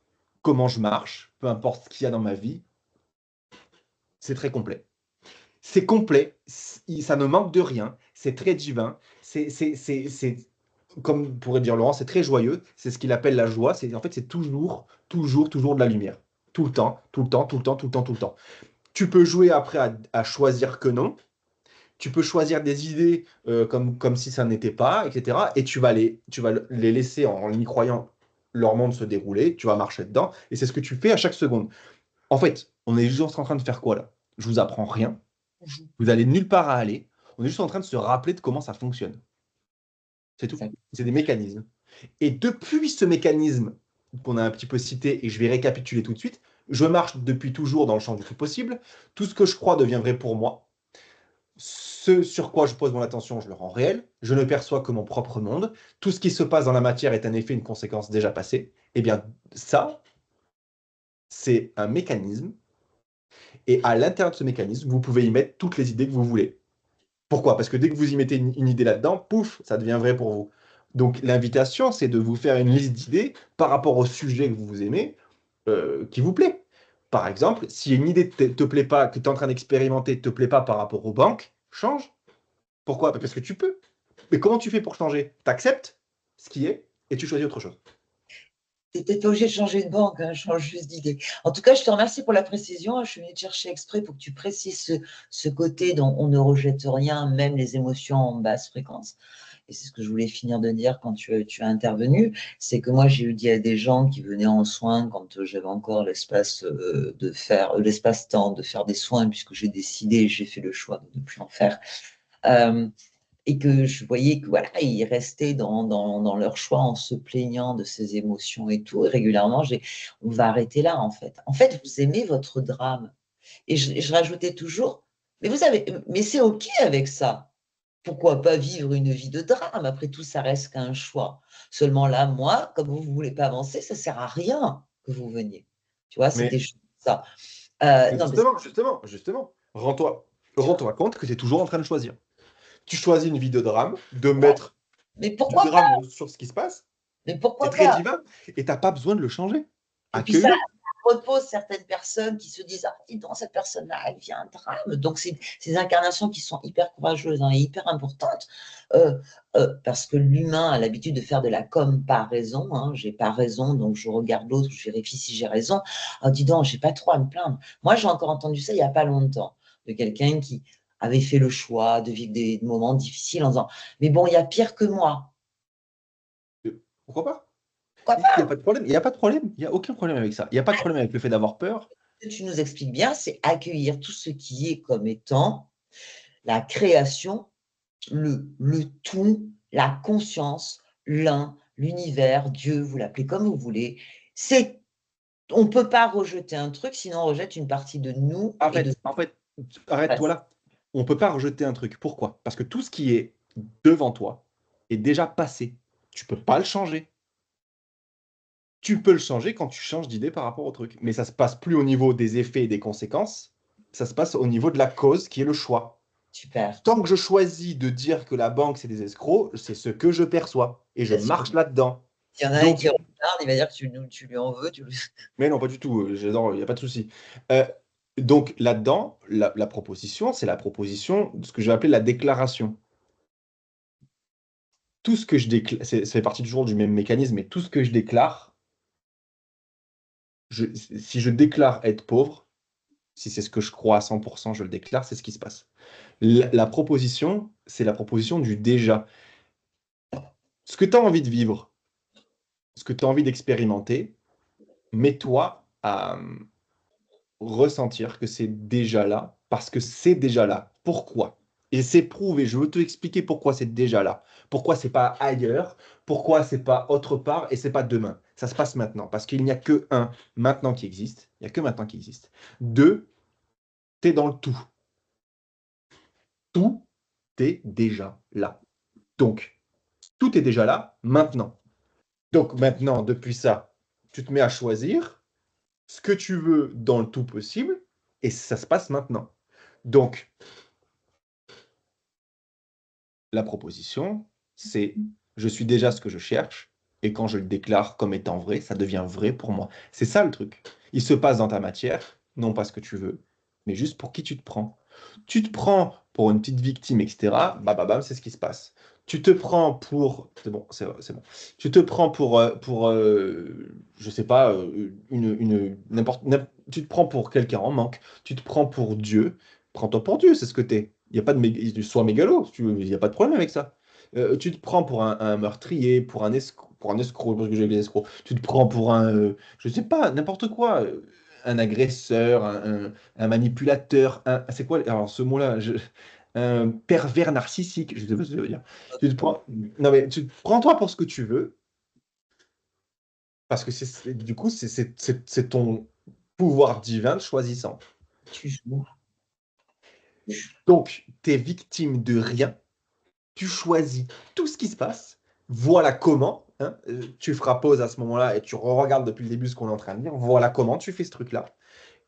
comment je marche, peu importe ce qu'il y a dans ma vie, c'est très complet. C'est complet, ça ne manque de rien, c'est très divin, comme pourrait dire Laurent, c'est très joyeux, c'est ce qu'il appelle la joie, en fait, c'est toujours, toujours, toujours de la lumière. Tout le temps, tout le temps, tout le temps, tout le temps, tout le temps. Tu peux jouer après à choisir que non, tu peux choisir des idées comme si ça n'était pas, etc. Et tu vas les laisser en y croyant leur monde se dérouler, tu vas marcher dedans, et c'est ce que tu fais à chaque seconde. En fait, on est juste en train de faire quoi là? Je vous apprends rien, vous allez nulle part à aller, on est juste en train de se rappeler de comment ça fonctionne. C'est tout. Ça- C'est des mécanismes. Et depuis ce mécanisme qu'on a un petit peu cité, et je vais récapituler tout de suite, je marche depuis toujours dans le champ du tout possible. Tout ce que je crois devient vrai pour moi. Ce sur quoi je pose mon attention, je le rends réel. Je ne perçois que mon propre monde. Tout ce qui se passe dans la matière est un effet, une conséquence déjà passée. Eh bien, ça, c'est un mécanisme. Et à l'intérieur de ce mécanisme, vous pouvez y mettre toutes les idées que vous voulez. Pourquoi? Parce que dès que vous y mettez une idée là-dedans, pouf, ça devient vrai pour vous. Donc l'invitation, c'est de vous faire une liste d'idées par rapport au sujet que vous aimez, qui vous plaît. Par exemple, si une idée te plaît pas, que tu es en train d'expérimenter, te plaît pas par rapport aux banques, change. Pourquoi? Parce que tu peux. Mais comment tu fais pour changer? Tu acceptes ce qui est et tu choisis autre chose. T'es peut-être pas obligé de changer de banque, hein, change juste d'idée. En tout cas, je te remercie pour la précision. Je suis venue te chercher exprès pour que tu précises ce côté dont on ne rejette rien, même les émotions en basse fréquence. Et c'est ce que je voulais finir de dire quand tu as intervenu. C'est que moi, j'ai eu dit à des gens qui venaient en soins quand j'avais encore l'espace de faire, l'espace-temps de faire des soins, puisque j'ai décidé, j'ai fait le choix de ne plus en faire. Euh, et que je voyais que voilà, ils restaient dans leur choix en se plaignant de ces émotions et tout. Et régulièrement, on va arrêter là, en fait. En fait, vous aimez votre drame. Et je rajoutais toujours, mais c'est OK avec ça. Pourquoi pas vivre une vie de drame? Après tout, ça reste qu'un choix. Seulement là, moi, comme vous ne voulez pas avancer, ça ne sert à rien que vous veniez. Tu vois, c'était Mais juste ça. Non, mais justement, rends-toi compte que tu es toujours en train de choisir. Tu choisis une vie de drame, de ouais. mettre Mais du pourquoi pas? drame sur ce qui se passe, Mais c'est pourquoi très pas? divin, et tu n'as pas besoin de le changer. Et puis ça Accueille-le. repose certaines personnes qui se disent, ah, dis donc, cette personne-là, elle vit un drame. Donc, c'est ces incarnations qui sont hyper courageuses, hein, et hyper importantes, euh, parce que l'humain a l'habitude de faire de la comparaison. Hein, j'ai pas raison, donc je regarde l'autre, je vérifie si j'ai raison. Ah, dis donc, j'ai pas trop à me plaindre. Moi, j'ai encore entendu ça il y a pas longtemps, de quelqu'un qui avait fait le choix de vivre des moments difficiles en disant, mais bon, il y a pire que moi. Pourquoi pas? Pourquoi Il n'y a pas? pas de problème. Il n'y a pas de problème. Il n'y a aucun problème avec ça. Il n'y a pas de problème avec le fait d'avoir peur. Ce que tu nous expliques bien, c'est accueillir tout ce qui est comme étant la création, le tout, la conscience, l'un, l'univers, Dieu, vous l'appelez comme vous voulez. C'est, on ne peut pas rejeter un truc, sinon on rejette une partie de nous et de En fait, arrête-toi reste. là. On ne peut pas rejeter un truc. Pourquoi? Parce que tout ce qui est devant toi est déjà passé. Tu ne peux pas le changer. Tu peux le changer quand tu changes d'idée par rapport au truc. Mais ça se passe plus au niveau des effets et des conséquences. Ça se passe au niveau de la cause qui est le choix. Super. Tant que je choisis de dire que la banque, c'est des escrocs, c'est ce que je perçois. Et je Bien sûr. marche là-dedans. Il y en a un qui Donc, regarde, il va dire que tu lui en veux. mais non, pas du tout. J'adore, il n'y a pas de souci. Euh, donc, là-dedans, la proposition, c'est la proposition de ce que je vais appeler la déclaration. Tout ce que je déclare, ça fait partie toujours du même mécanisme, mais tout ce que je déclare, si je déclare être pauvre, si c'est ce que je crois à 100%, je le déclare, c'est ce qui se passe. La proposition, c'est la proposition du déjà. Ce que tu as envie de vivre, ce que tu as envie d'expérimenter, mets-toi à ressentir que c'est déjà là, parce que c'est déjà là. Pourquoi? Et c'est prouvé, je veux te expliquer pourquoi c'est déjà là. Pourquoi c'est pas ailleurs, pourquoi c'est pas autre part et c'est pas demain. Ça se passe maintenant, parce qu'il n'y a que un maintenant qui existe. Il n'y a que maintenant qui existe. Deux, t'es dans le tout. Tout est déjà là. Donc, tout est déjà là maintenant. Donc maintenant, depuis ça, tu te mets à choisir ce que tu veux dans le tout possible et ça se passe maintenant. Donc, la proposition, c'est je suis déjà ce que je cherche et quand je le déclare comme étant vrai, ça devient vrai pour moi. C'est ça le truc. Il se passe dans ta matière, non pas ce que tu veux, mais juste pour qui tu te prends. Tu te prends pour une petite victime, etc. Bah, bah, bam, c'est ce qui se passe. Tu te prends pour... C'est bon, c'est bon. Tu te prends je sais pas, tu te prends pour quelqu'un en manque. Tu te prends pour Dieu. Prends-toi pour Dieu, c'est ce que t'es. Il y a pas de sois mégalo, si tu veux, il n'y a pas de problème avec ça. Tu te prends pour un meurtrier, pour un escroc, parce que j'ai les escrocs. Tu te prends pour je sais pas, n'importe quoi, un agresseur, un manipulateur, c'est quoi alors ce mot-là? Un pervers narcissique, je sais pas ce que ça veut dire. Tu te prends, non mais prends-toi pour ce que tu veux, parce que du coup c'est ton pouvoir divin de choisissant. Tu joues. Donc, tu es victime de rien, tu choisis tout ce qui se passe, voilà comment, hein, tu feras pause à ce moment-là et tu regardes depuis le début ce qu'on est en train de dire, voilà comment tu fais ce truc-là,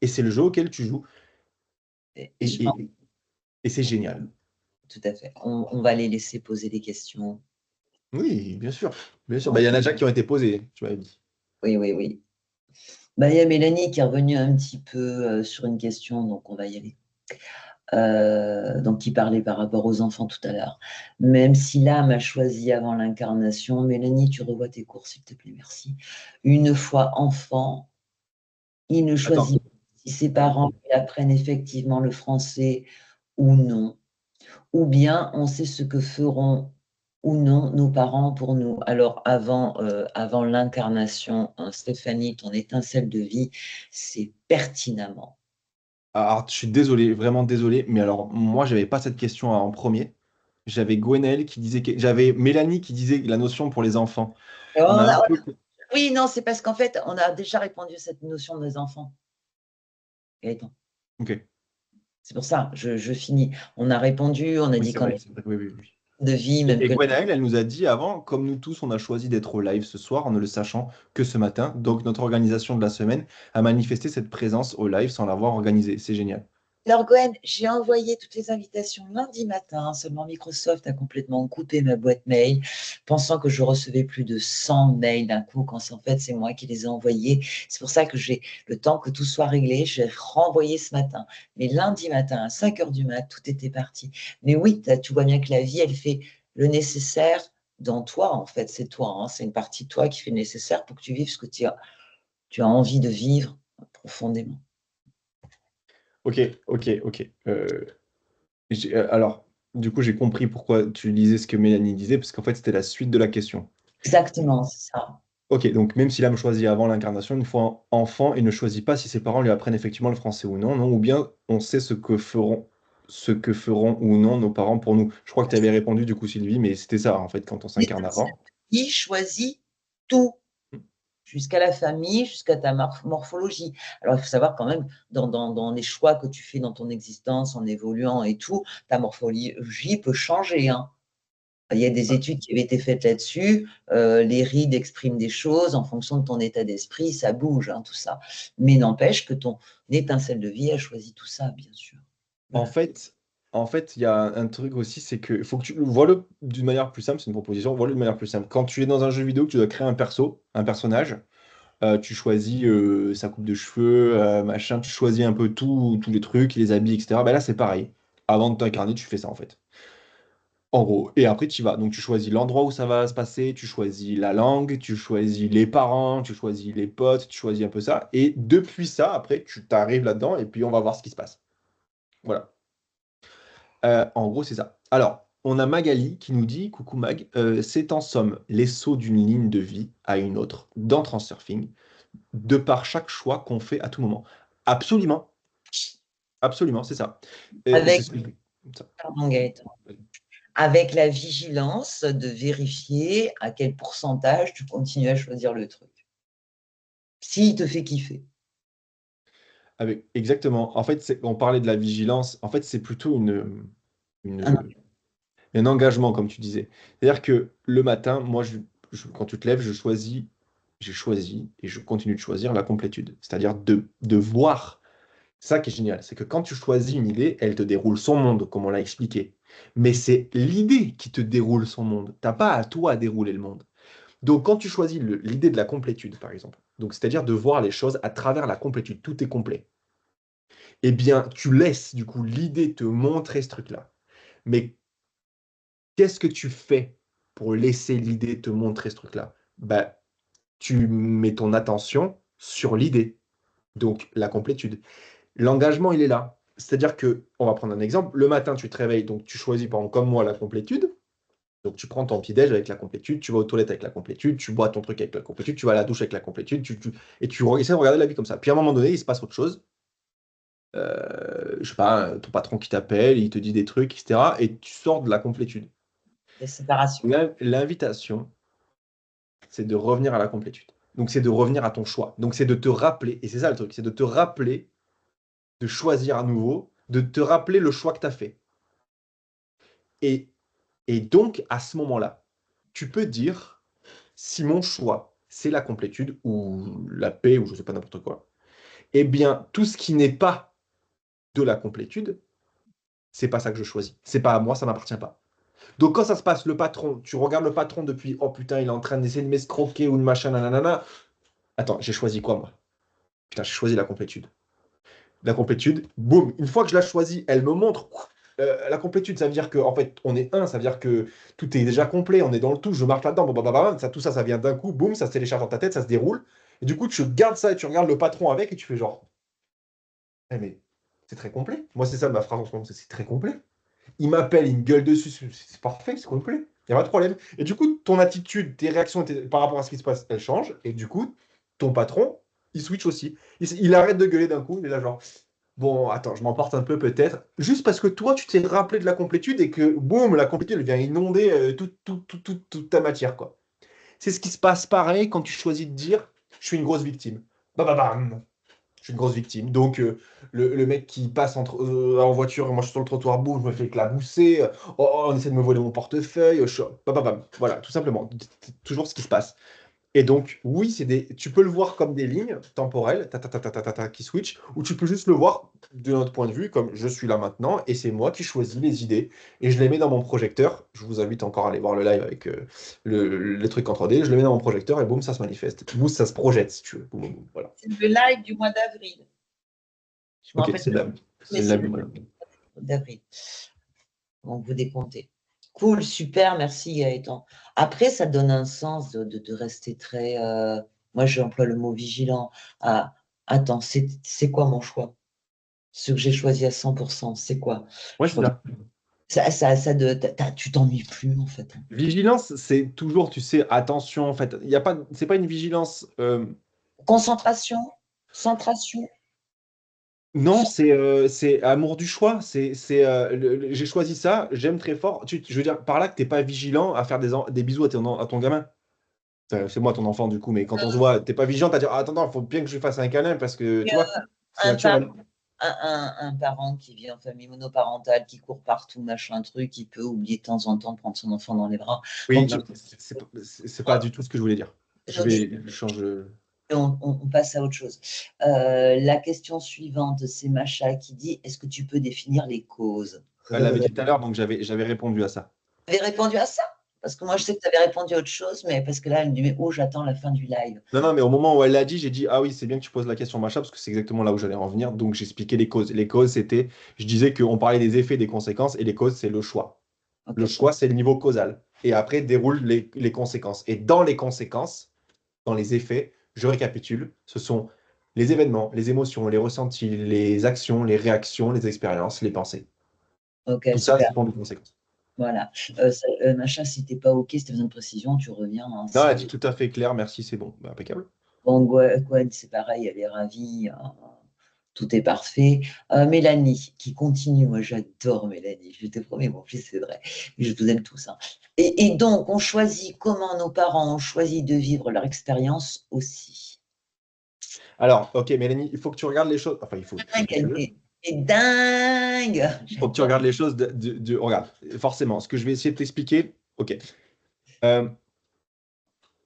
et c'est le jeu auquel tu joues, Et et, je pense, et, et c'est génial. tout à fait. On va les laisser poser des questions. Oui, bien sûr, bien sûr. Bah, Bon, il y en a déjà qui ont été posés, tu m'avais dit. oui, oui, oui. Bah, il y a Mélanie qui est revenue un petit peu sur une question, donc on va y aller. Donc, qui parlait par rapport aux enfants tout à l'heure. Même si l'âme a choisi avant l'incarnation, Mélanie, tu revois tes cours, s'il te plaît, merci. Une fois enfant, il ne Attends, choisit pas si ses parents lui apprennent effectivement le français ou non. Ou bien on sait ce que feront ou non nos parents pour nous. Alors avant l'incarnation, hein, Stéphanie, ton étincelle de vie, c'est pertinemment. alors, je suis désolé, vraiment désolé, mais alors moi, j'avais pas cette question en premier. J'avais Gwenaël qui disait j'avais Mélanie qui disait la notion pour les enfants. Et on On a un a- peu. oui, non, c'est parce qu'en fait, on a déjà répondu à cette notion des enfants. Gaëtan. Ok. C'est pour ça, je finis. On a répondu, on a Oui, dit qu'en c'est vrai, oui, oui, oui. de vie, même Et que Gwenaël, elle nous a dit avant, comme nous tous, on a choisi d'être au live ce soir en ne le sachant que ce matin. Donc notre organisation de la semaine a manifesté cette présence au live sans l'avoir organisée. C'est génial. alors, Gwen, j'ai envoyé toutes les invitations lundi matin, seulement Microsoft a complètement coupé ma boîte mail, pensant que je recevais plus de 100 mails d'un coup, quand en fait c'est moi qui les ai envoyés. C'est pour ça que j'ai le temps que tout soit réglé, j'ai renvoyé ce matin. Mais lundi matin, à 5 heures du mat, tout était parti. Mais oui, tu vois bien que la vie, elle fait le nécessaire dans toi, en fait, c'est toi, hein, c'est une partie de toi qui fait le nécessaire pour que tu vives ce que tu as envie de vivre profondément. Ok, ok, ok. Alors, du coup, j'ai compris pourquoi tu lisais ce que Mélanie disait, parce qu'en fait, c'était la suite de la question. Exactement, c'est ça. Ok, donc même si l'âme choisit avant l'incarnation, une fois enfant, il ne choisit pas si ses parents lui apprennent effectivement le français ou non, non, ou bien on sait ce que feront ou non nos parents pour nous. Je crois que tu avais répondu du coup, Sylvie, mais c'était ça en fait quand on s'incarne avant. Qui choisit tout, jusqu'à la famille, jusqu'à ta morphologie. Alors, il faut savoir quand même, dans les choix que tu fais dans ton existence, en évoluant et tout, ta morphologie peut changer, hein. Il y a des études qui avaient été faites là-dessus. Les rides expriment des choses en fonction de ton état d'esprit, ça bouge, hein, tout ça. Mais n'empêche que ton étincelle de vie a choisi tout ça, bien sûr. En Voilà. fait, en fait, il y a un truc aussi, c'est que faut que tu vois-le d'une manière plus simple, c'est une proposition, vois-le d'une manière plus simple. Quand tu es dans un jeu vidéo, que tu dois créer un perso, un personnage, tu choisis sa coupe de cheveux, machin, tu choisis un peu tout, tous les trucs, les habits, etc. Ben là, c'est pareil. Avant de t'incarner, tu fais ça en fait. En gros. Et après, tu y vas. Donc, tu choisis l'endroit où ça va se passer, tu choisis la langue, tu choisis les parents, tu choisis les potes, tu choisis un peu ça. Et depuis ça, après, tu t'arrives là-dedans et puis on va voir ce qui se passe. Voilà. En gros, c'est ça. Alors, on a Magali qui nous dit, coucou Mag, c'est en somme les sauts d'une ligne de vie à une autre dans Transurfing, de par chaque choix qu'on fait à tout moment. Absolument, absolument, c'est ça. C'est Avec, ce que- ça. pardon, Gaëtan, avec la vigilance de vérifier à quel pourcentage tu continues à choisir le truc. S'il te fait kiffer. Exactement. En fait, on parlait de la vigilance. En fait, c'est plutôt Ah non, une, un engagement, comme tu disais. C'est-à-dire que le matin, moi, quand tu te lèves, j'ai choisi et je continue de choisir la complétude. C'est-à-dire de voir. Ça qui est génial, c'est que quand tu choisis une idée, elle te déroule son monde, comme on l'a expliqué. Mais c'est l'idée qui te déroule son monde. T'as pas à toi à dérouler le monde. Donc quand tu choisis l'idée de la complétude, par exemple, donc c'est-à-dire de voir les choses à travers la complétude, tout est complet. Eh bien, tu laisses du coup l'idée te montrer ce truc-là. Mais qu'est-ce que tu fais pour laisser l'idée te montrer ce truc-là? Bah, tu mets ton attention sur l'idée, donc la complétude. L'engagement, il est là. C'est-à-dire que, on va prendre un exemple, le matin, tu te réveilles, donc tu choisis, par exemple, comme moi, la complétude. Donc tu prends ton petit-déj avec la complétude, tu vas aux toilettes avec la complétude, tu bois ton truc avec la complétude, tu vas à la douche avec la complétude, et tu essaies de regarder la vie comme ça. Puis à un moment donné, il se passe autre chose. Je sais pas, ton patron qui t'appelle, il te dit des trucs, etc. Et tu sors de la complétude. La séparation. L'invitation, c'est de revenir à la complétude. Donc c'est de revenir à ton choix. Donc c'est de te rappeler, et c'est ça le truc, c'est de te rappeler, de choisir à nouveau, de te rappeler le choix que tu as fait. Et, et donc, à ce moment-là, tu peux dire, si mon choix, c'est la complétude, ou la paix, ou je sais pas n'importe quoi, eh bien, tout ce qui n'est pas de la complétude, c'est pas ça que je choisis. C'est pas à moi, ça m'appartient pas. Donc quand ça se passe, le patron, tu regardes le patron depuis, oh putain, il est en train d'essayer de m'escroquer ou de machin, nanana. Attends, j'ai choisi quoi, moi? Putain, j'ai choisi la complétude. La complétude, boum, une fois que je la choisis, elle me montre la complétude, ça veut dire que en fait, on est un, ça veut dire que tout est déjà complet, on est dans le tout, je marche là-dedans, ça, tout ça, ça vient d'un coup, boum, ça se télécharge dans ta tête, ça se déroule. Et du coup, tu gardes ça et tu regardes le patron avec et tu fais genre, eh, mais c'est très complet. Moi, c'est ça ma phrase en ce moment, c'est très complet. Il m'appelle, il me gueule dessus, c'est parfait, c'est complet. Il n'y a pas de problème. Et du coup, ton attitude, tes réactions par rapport à ce qui se passe, elles changent. Et du coup, ton patron, il switch aussi. Il arrête de gueuler d'un coup. Il est là, genre, bon, attends, je m'emporte un peu peut-être. Juste parce que toi, tu t'es rappelé de la complétude et que, boum, la complétude, elle vient inonder toute ta matière, quoi. C'est ce qui se passe pareil quand tu choisis de dire, je suis une grosse victime. Bam, bam, bam. Je suis une grosse victime. Donc, le mec qui passe en voiture, et moi je suis sur le trottoir, boum, je me fais éclabousser. On essaie de me voler mon portefeuille. Bam, bam, bam. Voilà, tout simplement. C'est toujours ce qui se passe. Et donc, oui, tu peux le voir comme des lignes temporelles, qui switch, ou tu peux juste le voir de notre point de vue, comme je suis là maintenant, et c'est moi qui choisis les idées, et je les mets dans mon projecteur. Je vous invite encore à aller voir le live avec le truc en 3D. Je le mets dans mon projecteur, et boum, ça se manifeste. Boum, ça se projette, si tu veux. Boum, boum, boum, voilà. C'est le live du mois d'avril. Je me Ok, rappelle c'est plus, la, mais c'est c'est la le voilà. mois d'avril. Donc, vous décomptez. Cool, super, merci Gaëtan. Après, ça donne un sens de rester très. Moi, j'emploie le mot vigilant. Ah, attends, c'est quoi mon choix? Ce que j'ai choisi à 100%, c'est quoi? Ouais, Je c'est regarde. ça. Tu t'ennuies plus, en fait. Vigilance, c'est toujours, tu sais, attention, en fait. Il y a pas, c'est pas une vigilance. Concentration, centration. Non, c'est amour du choix. J'ai choisi ça, j'aime très fort. Je veux dire par là que t'es pas vigilant à faire des bisous à ton gamin. C'est moi ton enfant du coup, mais quand on se voit, t'es pas vigilant à dire ah, attends, il faut bien que je lui fasse un câlin parce que tu vois, c'est Un, par- naturel. un parent qui vit en famille monoparentale, qui court partout, machin truc, qui peut oublier de temps en temps de prendre son enfant dans les bras. Oui, Bon, non, c'est pas du tout ce que je voulais dire. Je change. on passe à autre chose. La question suivante, c'est Macha qui dit, est-ce que tu peux définir les causes? Elle l'avait dit tout à l'heure, donc j'avais répondu à ça. Tu avais répondu à ça? Parce que moi, je sais que tu avais répondu à autre chose, mais parce que là, elle me dit, mais oh, j'attends la fin du live. Non, non, mais au moment où elle l'a dit, j'ai dit, ah oui, c'est bien que tu poses la question machin, parce que c'est exactement là où j'allais en venir. Donc j'expliquais les causes. Les causes, c'était, je disais qu'on parlait des effets, des conséquences, et les causes, c'est le choix. Le Ok, choix, c'est le niveau causal. Et après, déroulent les conséquences. Et dans les conséquences, dans les effets, je récapitule, ce sont les événements, les émotions, les ressentis, les actions, les réactions, les expériences, les pensées. ok, Tout ça, super. ce sont des conséquences. Voilà. Macha, si t'es pas OK, si tu as besoin de précision, tu reviens, hein, Non, elle dit tout à fait clair, merci, c'est bon. Bah, impeccable. Bon, Gwen, c'est pareil, elle est ravie. Tout est parfait. Mélanie, qui continue. Moi, j'adore Mélanie. Je te promets, mon fils, c'est vrai. Je vous aime tous, hein. Et donc, on choisit comment nos parents ont choisi de vivre leur expérience aussi. Alors, ok, Mélanie, il faut que tu regardes les choses. Enfin, il faut, tu fais ce Dingue, que tu veux. elle est dingue. Faut que tu J'adore. regardes les choses regarde, forcément, ce que je vais essayer de t'expliquer, ok. Euh,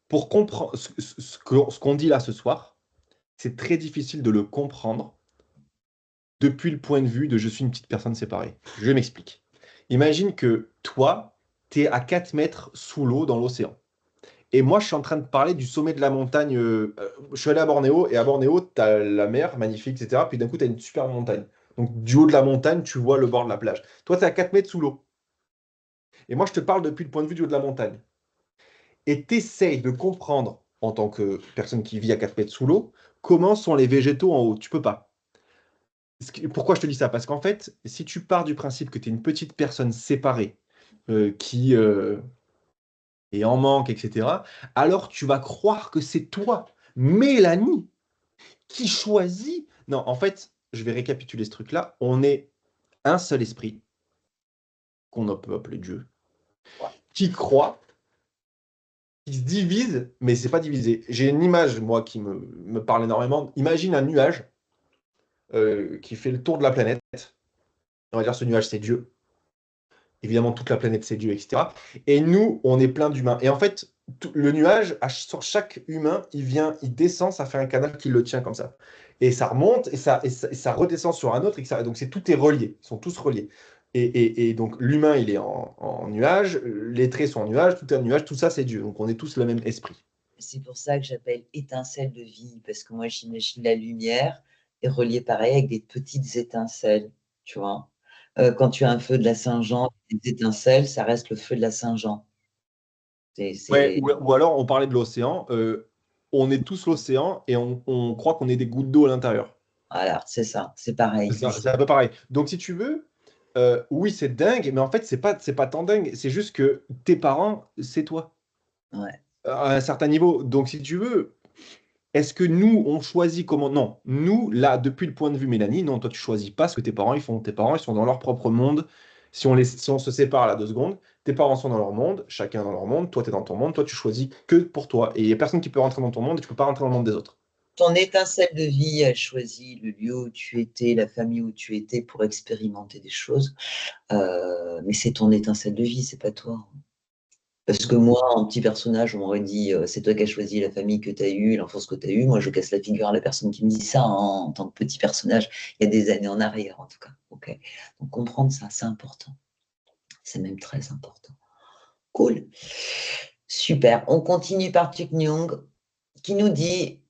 pour comprendre ce qu'on dit là ce soir, c'est très difficile de le comprendre depuis le point de vue de je suis une petite personne séparée. Je m'explique. Imagine que toi, tu es à 4 mètres sous l'eau dans l'océan. Et moi, je suis en train de parler du sommet de la montagne. Je suis allé à Bornéo, et à Bornéo, tu as la mer, magnifique, etc. Puis d'un coup, tu as une super montagne. Donc, du haut de la montagne, tu vois le bord de la plage. Toi, tu es à 4 mètres sous l'eau. Et moi, je te parle depuis le point de vue du haut de la montagne. Et tu essayes de comprendre, en tant que personne qui vit à 4 mètres sous l'eau, comment sont les végétaux en haut. Tu peux pas. Pourquoi je te dis ça? Parce qu'en fait, si tu pars du principe que tu es une petite personne séparée, qui est en manque, etc., alors tu vas croire que c'est toi, Mélanie, qui choisit. Non, en fait, je vais récapituler ce truc-là. On est un seul esprit, qu'on peut appeler Dieu, qui croit, qui se divise, mais c'est pas divisé. J'ai une image, moi, qui me parle énormément. Imagine un nuage qui fait le tour de la planète. On va dire ce nuage, c'est Dieu. Évidemment, toute la planète, c'est Dieu, etc. Et nous, on est plein d'humains. Et en fait, le nuage, sur chaque humain, il descend, ça fait un canal qui le tient comme ça. Et ça remonte, et ça redescend sur un autre. Donc, tout est relié. Ils sont tous reliés. Et donc, l'humain, il est en nuage. Les traits sont en nuage. Tout est en nuage. Tout ça, c'est Dieu. Donc, on est tous le même esprit. C'est pour ça que j'appelle étincelle de vie, parce que moi, j'imagine la lumière est reliée pareil avec des petites étincelles, tu vois. Quand tu as un feu de la Saint-Jean, des étincelles, ça reste le feu de la Saint-Jean. Ouais, C'est... ou alors, on parlait de l'océan. On est tous l'océan et on croit qu'on est des gouttes d'eau à l'intérieur. Voilà, c'est ça, c'est pareil. C'est un peu pareil. Donc, si tu veux, oui, c'est dingue, mais en fait, c'est pas tant dingue. C'est juste que tes parents, c'est toi, Ouais. à un certain niveau. Donc, si tu veux, est-ce que nous, on choisit comment? Non. Nous, là, depuis le point de vue Mélanie, non, toi, tu choisis pas ce que tes parents, ils font. Tes parents, ils sont dans leur propre monde. Si on se sépare là 2 secondes, tes parents sont dans leur monde, chacun dans leur monde, toi, tu es dans ton monde, toi, tu choisis que pour toi. Et il n'y a personne qui peut rentrer dans ton monde et tu peux pas rentrer dans le monde des autres. Ton étincelle de vie a choisi le lieu où tu étais, la famille où tu étais pour expérimenter des choses. Mais c'est ton étincelle de vie, c'est pas toi. Parce que moi, en petit personnage, on m'aurait dit c'est toi qui as choisi la famille que tu as eue, l'enfance que tu as eue. Moi, je casse la figure à la personne qui me dit ça, hein, en tant que petit personnage, il y a des années en arrière, en tout cas. Ok. Donc, comprendre ça, c'est important. C'est même très important. Cool. Super. On continue par Tuck Nyung qui nous dit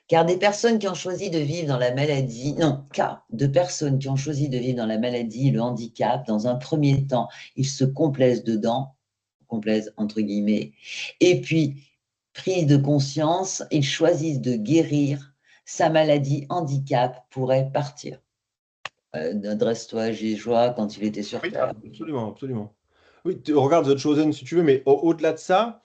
car des personnes qui ont choisi de vivre dans la maladie, non, car de personnes qui ont choisi de vivre dans la maladie et le handicap, dans un premier temps, ils se complaisent dedans, complaisent entre guillemets, et puis, prise de conscience, ils choisissent de guérir, sa maladie handicap pourrait partir. Dresse-toi, j'ai joie quand il était sur Oui, Terre. absolument, absolument. Oui, regarde The Chosen si tu veux, mais au-delà de ça,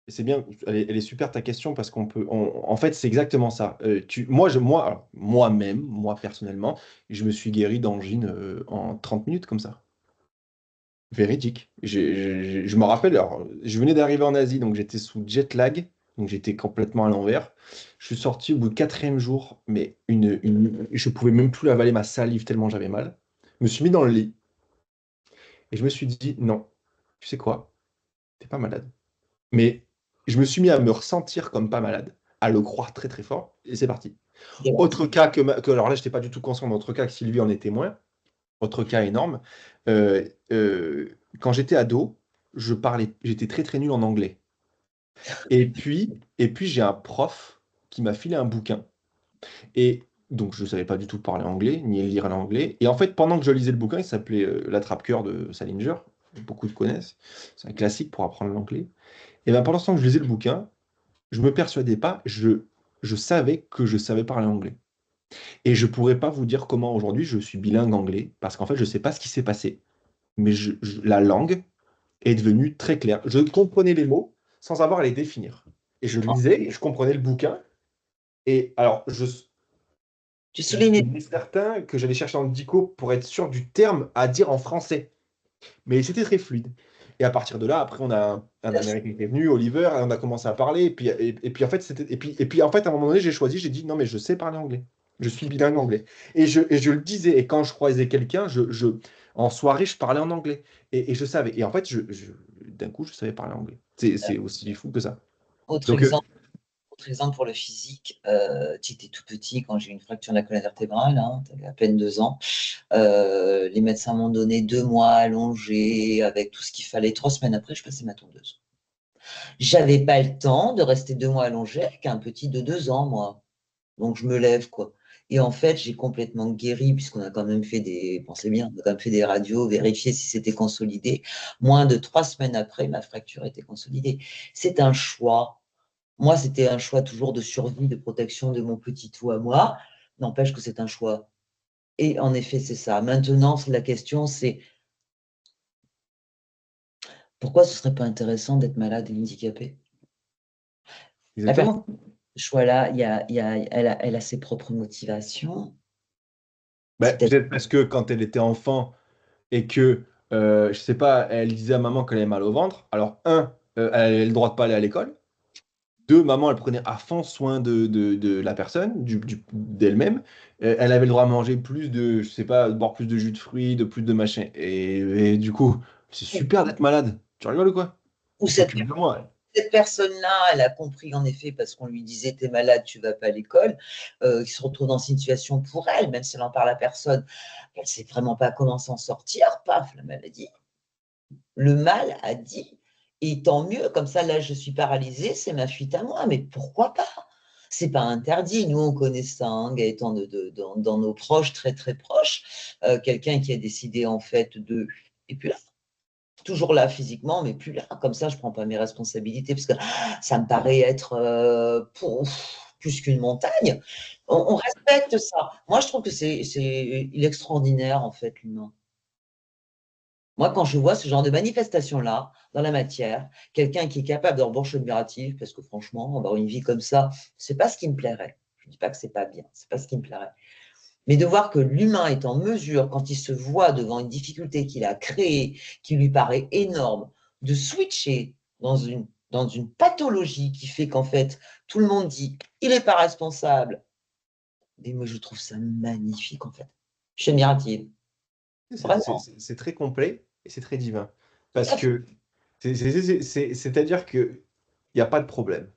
c'est bien, elle est super ta question parce en fait, c'est exactement ça. Alors, moi-même, moi personnellement, je me suis guéri d'angine en 30 minutes comme ça. Véridique. Je me rappelle, alors, je venais d'arriver en Asie, donc j'étais sous jet lag, donc j'étais complètement à l'envers. Je suis sorti au bout de 4e jour, mais je pouvais même plus avaler ma salive tellement j'avais mal. Je me suis mis dans le lit et je me suis dit, non, tu sais quoi, t'es pas malade. Mais je me suis mis à me ressentir comme pas malade, à le croire très très fort, et c'est parti. Autre cas alors là, je n'étais pas du tout conscient, mais autre cas que Sylvie en est témoin, autre cas énorme. euh, quand j'étais ado, j'étais très très nul en anglais. Et puis j'ai un prof qui m'a filé un bouquin. Et donc je ne savais pas du tout parler anglais, ni lire l'anglais. Et en fait, pendant que je lisais le bouquin, il s'appelait L'attrape-cœur de Salinger. Beaucoup de connaissent. C'est un classique pour apprendre l'anglais. Et bien pendant ce temps que je lisais le bouquin, je me persuadais pas, je savais que je savais parler anglais. Et je pourrais pas vous dire comment aujourd'hui je suis bilingue anglais, parce qu'en fait, je sais pas ce qui s'est passé. Mais la langue est devenue très claire. Je comprenais les mots sans avoir à les définir. Et je lisais, et je comprenais le bouquin. Et alors, Tu soulignes j'étais certain que j'allais chercher dans le dico pour être sûr du terme à dire en français. Mais c'était très fluide. Et à partir de là, après, on a un Américain qui est venu, Oliver, et on a commencé à parler. Et puis en fait, en fait, à un moment donné, j'ai dit, non, mais je sais parler anglais. Je suis bilingue anglais. Et je le disais. Et quand je croisais quelqu'un, en soirée, je parlais en anglais. Et je savais. Et en fait, d'un coup, je savais parler anglais. C'est aussi fou que ça. autre Donc, exemple. Autre exemple pour le physique, tu étais tout petit quand j'ai eu une fracture de la colonne vertébrale, hein, tu avais à peine 2 ans. Les médecins m'ont donné 2 mois allongés avec tout ce qu'il fallait. 3 semaines après, je passais ma tondeuse. J'avais pas le temps de rester 2 mois allongée avec un petit de 2 ans, moi. Donc, je me lève, quoi. Et en fait, j'ai complètement guéri, puisqu'on a quand même fait pensez bien, on a quand même fait des radios, vérifier si c'était consolidé. Moins de 3 semaines après, ma fracture était consolidée. C'est un choix. Moi, c'était un choix toujours de survie, de protection de mon petit tout à moi. N'empêche que c'est un choix. Et en effet, c'est ça. Maintenant, la question, c'est pourquoi ce serait pas intéressant d'être malade et handicapé? La personne, Exactement. ce choix-là, elle a ses propres motivations. Bah, C'est peut-être peut-être parce que quand elle était enfant et que, je sais pas, elle disait à maman qu'elle avait mal au ventre, alors elle avait le droit de pas aller à l'école. Deux, maman, elle prenait à fond soin de la personne, d'elle-même. Elle avait le droit à manger plus de, je sais pas, de boire plus de jus de fruits, de plus de machin. Et du coup, c'est super d'être malade. Tu rigoles ou quoi? ou Elle s'occupe de moi. cette personne-là, elle a compris en effet, parce qu'on lui disait t'es malade, tu vas pas à l'école, qui se retrouve dans une situation pour elle, même si elle en parle à personne, elle ne sait vraiment pas comment s'en sortir, paf, la maladie. Le mal a dit, et tant mieux, comme ça, là, je suis paralysée, c'est ma fuite à moi, mais pourquoi pas? C'est pas interdit. Nous, on connaît ça, hein, Gaëtan, dans nos proches, très très proches, quelqu'un qui a décidé en fait et puis là, toujours là physiquement, mais plus là. Comme ça, je prends pas mes responsabilités parce que ça me paraît être plus qu'une montagne. On respecte ça. Moi, je trouve que il est extraordinaire en fait, l'humain. Moi, quand je vois ce genre de manifestation-là, dans la matière, quelqu'un qui est capable de reboncher admiratif, parce que franchement, avoir une vie comme ça, c'est pas ce qui me plairait. Je ne dis pas que c'est pas bien, c'est pas ce qui me plairait. Mais de voir que l'humain est en mesure, quand il se voit devant une difficulté qu'il a créée, qui lui paraît énorme, de switcher dans une pathologie qui fait qu'en fait, tout le monde dit, il n'est pas responsable. Et moi, je trouve ça magnifique, en fait. Je suis admirative. Vraiment. C'est très complet et c'est très divin. Tout Parce à fait. que c'est-à-dire que il n'y a pas de problème.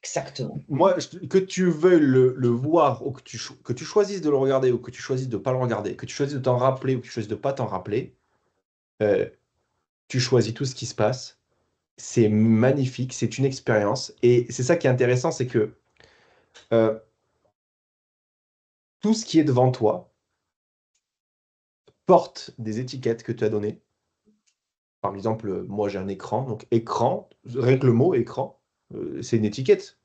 Exactement. Moi, que tu veuilles le voir ou que tu choisisses de le regarder ou que tu choisisses de ne pas le regarder, que tu choisisses de t'en rappeler ou que tu choisisses de ne pas t'en rappeler, euh, tu choisis tout ce qui se passe. C'est magnifique, c'est une expérience. Et c'est ça qui est intéressant, c'est que euh, tout ce qui est devant toi porte des étiquettes que tu as données. Par exemple, moi j'ai un écran, donc écran, rien que le mot écran, c'est une étiquette.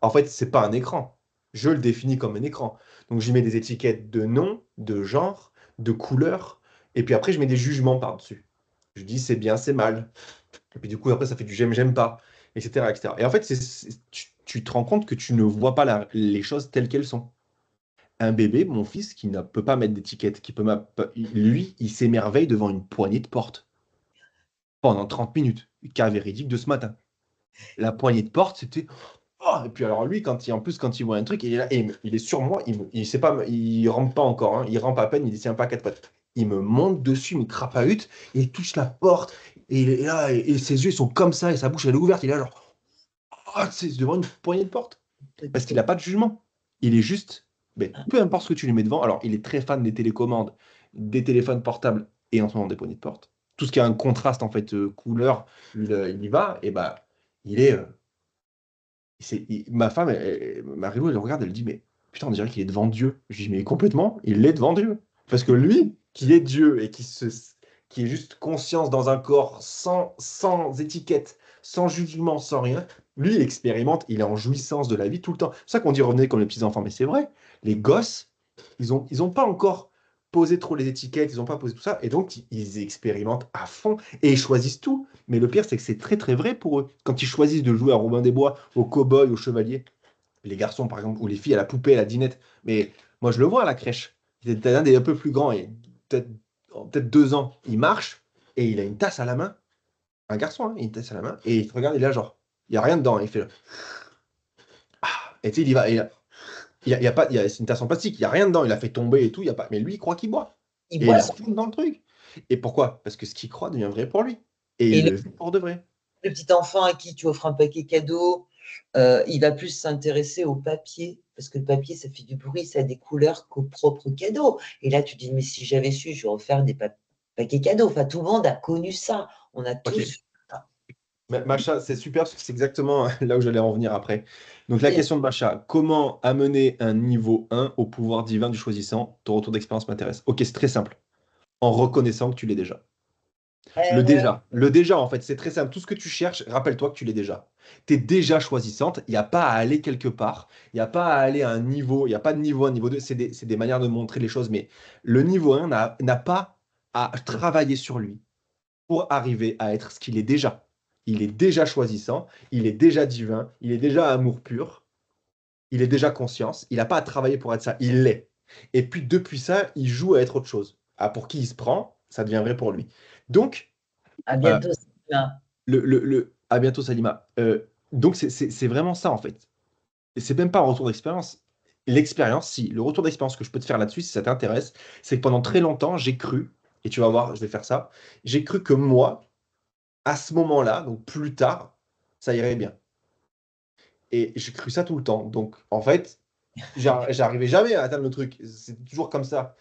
En fait, c'est pas un écran. Je le définis comme un écran. Donc j'y mets des étiquettes de nom, de genre, de couleur, et puis après je mets des jugements par-dessus. Je dis c'est bien, c'est mal. Et puis du coup après ça fait du j'aime, j'aime pas, etc., etc. Et en fait, tu te rends compte que tu ne vois pas les choses telles qu'elles sont. Un bébé, mon fils, qui ne peut pas mettre d'étiquette, lui, il s'émerveille devant une poignée de porte pendant 30 minutes. Cas véridique de ce matin. La poignée de porte, c'était. Oh, et puis alors lui, en plus, quand il voit un truc, il est là, et il est sur moi, il sait pas, il rampe pas encore, hein, il rampe à peine, il tient pas à quatre pattes. Il me monte dessus, il me crapahute, et il touche la porte, et il est là, et ses yeux sont comme ça, et sa bouche elle est ouverte, il est là genre, oh, c'est devant une poignée de porte. Parce qu'il n'a pas de jugement. Il est juste, mais peu importe ce que tu lui mets devant, alors il est très fan des télécommandes, des téléphones portables, et en ce moment des poignées de porte. Tout ce qui a un contraste, en fait, couleur, il y va, et bah, il est. Ma femme, Marie-Lou, elle le regarde, elle dit, mais putain, on dirait qu'il est devant Dieu. Je dis, mais complètement, il est devant Dieu. Parce que lui, qui est Dieu et qui est juste conscience dans un corps sans étiquette, sans jugement, sans rien, lui, il expérimente, il est en jouissance de la vie tout le temps. C'est pour ça qu'on dit revenez comme les petits-enfants, mais c'est vrai. Les gosses, ils ont pas encore posé trop les étiquettes, ils n'ont pas posé tout ça, et donc ils expérimentent à fond et ils choisissent tout. Mais le pire, c'est que c'est très très vrai pour eux. Quand ils choisissent de jouer à Robin des Bois, au cow-boy, au chevalier, les garçons par exemple, ou les filles à la poupée, à la dinette, mais moi je le vois à la crèche. T'as un des un peu plus grands, et peut-être 2 ans, il marche et il a une tasse à la main. Un garçon, hein, il a une tasse à la main, et il te regarde, il est là genre, il n'y a rien dedans. Il fait, et tu sais, il y va. Il y a pas, c'est une tasse en plastique, il n'y a rien dedans, il a fait tomber et tout, il y a pas. Mais lui, il croit qu'il boit. Il Et il boit se fout dans le truc. Et pourquoi? Parce que ce qu'il croit devient vrai pour lui. Et et il le vit pour de vrai. le petit enfant à qui tu offres un paquet cadeau, il va plus s'intéresser au papier, parce que le papier, ça fait du bruit, ça a des couleurs qu'au propre cadeau. Et là, tu dis, mais si j'avais su, j'aurais offert des paquets cadeaux. Enfin, tout le monde a connu ça. On a Ok. tous. Macha, c'est super parce que c'est exactement là où j'allais en venir après. Donc la Et, question de Macha, comment amener un niveau 1 au pouvoir divin du choisissant? Ton retour d'expérience m'intéresse. Ok, c'est très simple. En reconnaissant que tu l'es déjà. ouais. Le déjà, en fait, c'est très simple. Tout ce que tu cherches, rappelle-toi que tu l'es déjà. Tu es déjà choisissante. Il n'y a pas à aller quelque part. Il n'y a pas à aller à un niveau. Il n'y a pas de niveau 1, niveau 2. C'est des manières de montrer les choses. Mais le niveau 1 n'a pas à travailler sur lui pour arriver à être ce qu'il est déjà. Il est déjà choisissant. Il est déjà divin. Il est déjà amour pur. Il est déjà conscience. Il n'a pas à travailler pour être ça. Il l'est. Et puis, depuis ça, il joue à être autre chose. Ah, pour qui il se prend, ça devient vrai pour lui. Donc, À euh, bientôt, Sylvain. À bientôt, Salima. Donc, c'est vraiment ça, en fait. Et c'est même pas un retour d'expérience. L'expérience, si, le retour d'expérience que je peux te faire là-dessus, si ça t'intéresse, c'est que pendant très longtemps, j'ai cru, et tu vas voir, je vais faire ça, j'ai cru que moi, à ce moment-là, donc plus tard, ça irait bien. Et j'ai cru ça tout le temps. Donc, en fait, j'arrivais jamais à atteindre le truc. C'est toujours comme ça.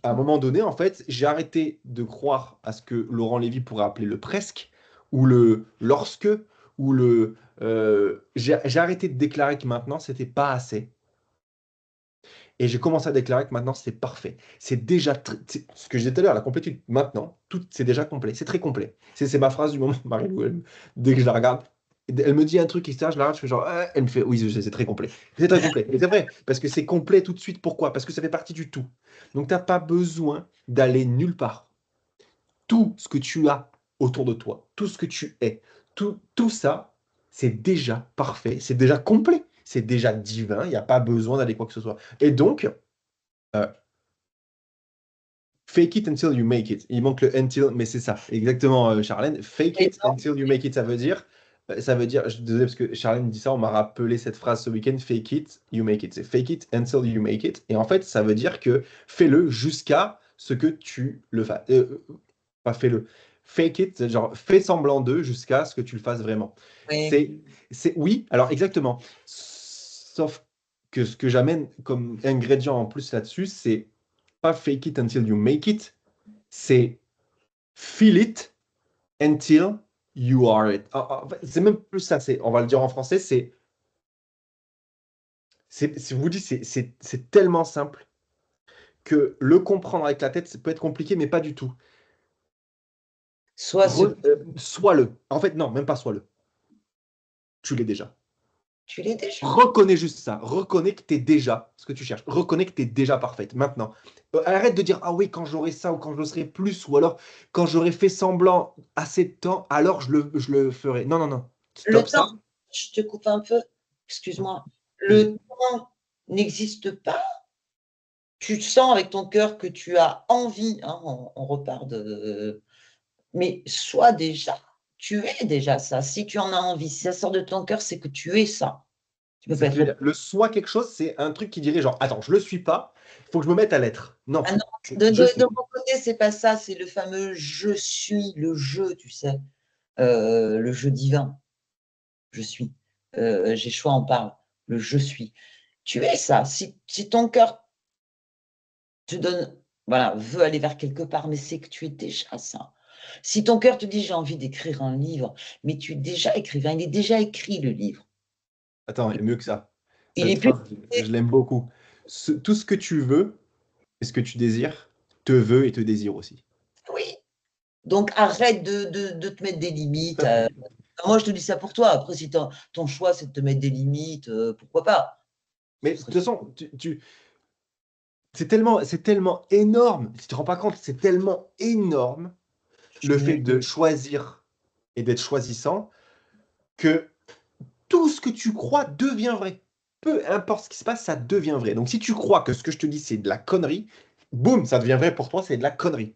À un moment donné, en fait, j'ai arrêté de croire à ce que Laurent Lévy pourrait appeler le presque, ou le lorsque, ou le. J'ai arrêté de déclarer que maintenant, c'était pas assez. Et j'ai commencé à déclarer que maintenant, c'est parfait. C'est déjà. Ce que je disais tout à l'heure, la complétude. Maintenant, tout, c'est déjà complet. C'est très complet. C'est ma phrase du moment, Marie-Lou. Dès que je la regarde, elle me dit un truc, etc. Je la regarde, je fais genre. Elle me fait, oui, c'est très complet. C'est très complet. Et c'est vrai, parce que c'est complet tout de suite. Pourquoi? Parce que ça fait partie du tout. Donc, tu n'as pas besoin d'aller nulle part. Tout ce que tu as autour de toi, tout ce que tu es, tout ça, c'est déjà parfait, c'est déjà complet, c'est déjà divin, il n'y a pas besoin d'aller quoi que ce soit. Et donc, euh, fake it until you make it. Il manque le until, mais c'est ça, exactement, Charlène. Fake Et it non, until you make it, ça veut dire, je suis désolé parce que Charlène dit ça, on m'a rappelé cette phrase ce week-end, fake it, you make it. C'est fake it until you make it. Et en fait, ça veut dire que fais-le jusqu'à ce que tu le fasses. Pas fais-le. Fake it, c'est genre fais semblant d'eux jusqu'à ce que tu le fasses vraiment. oui. Oui, alors exactement. Sauf que ce que j'amène comme ingrédient en plus là-dessus, c'est pas fake it until you make it, c'est feel it until you are it. En fait, c'est même plus ça, on va le dire en français, je vous dis, c'est tellement simple que le comprendre avec la tête, ça peut être compliqué, mais pas du tout. Soit ce Sois-le. En fait, non, même pas sois-le. Tu l'es déjà. tu l'es déjà. Reconnais juste ça. Reconnais que tu es déjà ce que tu cherches. Reconnais que tu es déjà parfaite. Maintenant, arrête de dire ah oui, quand j'aurai ça ou quand je le serai plus ou alors quand j'aurai fait semblant assez de temps, alors je le ferai. Non, non, non. Le Stop ça. temps, je te coupe un peu, excuse-moi. Vas-y. Le temps n'existe pas. Tu sens avec ton cœur que tu as envie, hein, on repart de. Mais sois déjà, tu es déjà ça. Si tu en as envie, si ça sort de ton cœur, c'est que tu es ça. Tu peux C'est pas ce que je être veux dire. Le soi quelque chose, c'est un truc qui dirait genre attends, je le suis pas, il faut que je me mette à l'être. Ah Non, non, je de suis. mon côté, c'est pas ça, c'est le fameux je suis, le je, tu sais, le je divin, je suis. J'ai choix en parle, le je suis. Tu es ça. Si ton cœur te donne, voilà, veut aller vers quelque part, mais c'est que tu es déjà ça. Si ton cœur te dit j'ai envie d'écrire un livre, mais tu es déjà écrivain, il est déjà écrit le livre. Attends, il y a mieux que ça. Il Cette est plus. phrase, je l'aime beaucoup. Tout ce que tu veux et ce que tu désires te veut et te désire aussi. Oui. Donc arrête de te mettre des limites. Moi, je te dis ça pour toi. Après, si ton choix, c'est de te mettre des limites, pourquoi pas? Ce Mais de toute serait. façon, c'est tellement énorme. Tu te rends pas compte, c'est tellement énorme le fait de choisir et d'être choisissant que tout ce que tu crois devient vrai. Peu importe ce qui se passe, ça devient vrai. Donc si tu crois que ce que je te dis, c'est de la connerie, boum, ça devient vrai pour toi, c'est de la connerie.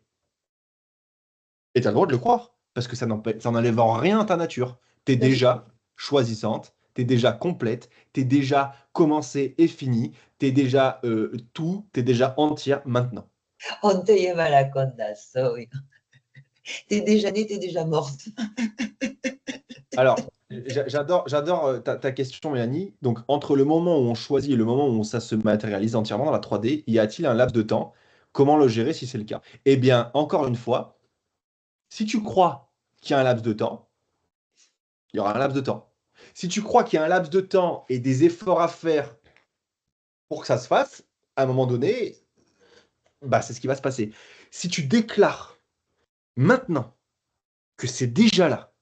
Et tu as le droit de le croire, parce que ça n'enlève en rien à ta nature. Tu es déjà choisissante, tu es déjà complète, tu es déjà commencé et fini, tu es déjà tout, tu es déjà entière maintenant. On te llama la condasse, oui. T'es déjà née, t'es déjà morte. Alors, j'adore ta question, Mélanie. Donc, entre le moment où on choisit et le moment où ça se matérialise entièrement dans la 3D, y a-t-il un laps de temps? Comment le gérer si c'est le cas? Eh bien, encore une fois, si tu crois qu'il y a un laps de temps, Il y aura un laps de temps. Si tu crois qu'il y a un laps de temps et des efforts à faire pour que ça se fasse, à un moment donné, bah, c'est ce qui va se passer. Si tu déclares maintenant que c'est déjà là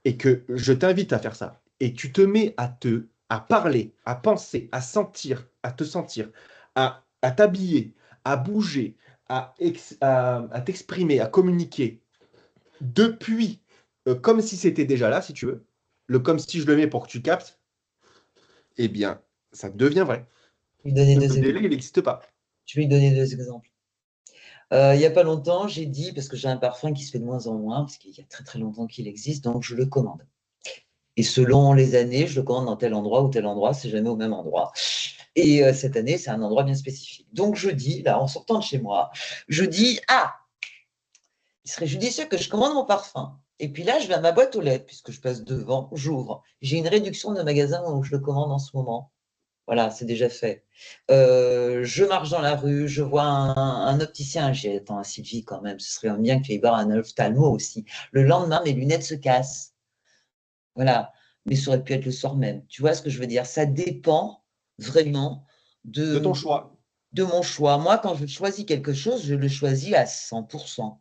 et que je t'invite à faire ça, et tu te mets à parler, à penser, à sentir, à te sentir, à t'habiller, à bouger, à t'exprimer, à communiquer depuis, comme si c'était déjà là, si tu veux, le comme si je le mets pour que tu captes, eh bien, ça devient vrai. Je vais lui donner Le deux délai, exemples. il n'existe pas. Je vais lui donner deux exemples. Il n'y a pas longtemps, j'ai dit, parce que j'ai un parfum qui se fait de moins en moins, parce qu'il y a très très longtemps qu'il existe, donc je le commande. Et selon les années, je le commande dans tel endroit ou tel endroit, c'est jamais au même endroit. Et cette année, c'est un endroit bien spécifique. Donc je dis, là, en sortant de chez moi, je dis, ah, il serait judicieux que je commande mon parfum. Et puis là, je vais à ma boîte aux lettres, puisque je passe devant, j'ouvre. J'ai une réduction de magasin où je le commande en ce moment. Voilà, c'est déjà fait. Je marche dans la rue, je vois un opticien. J'ai attends, Sylvie, quand même, ce serait bien que tu ailles voir un ophtalmo aussi. Le lendemain, mes lunettes se cassent. Voilà. Mais ça aurait pu être le soir même. Tu vois ce que je veux dire? Ça dépend vraiment De ton de, choix. de mon choix. Moi, quand je choisis quelque chose, je le choisis à 100%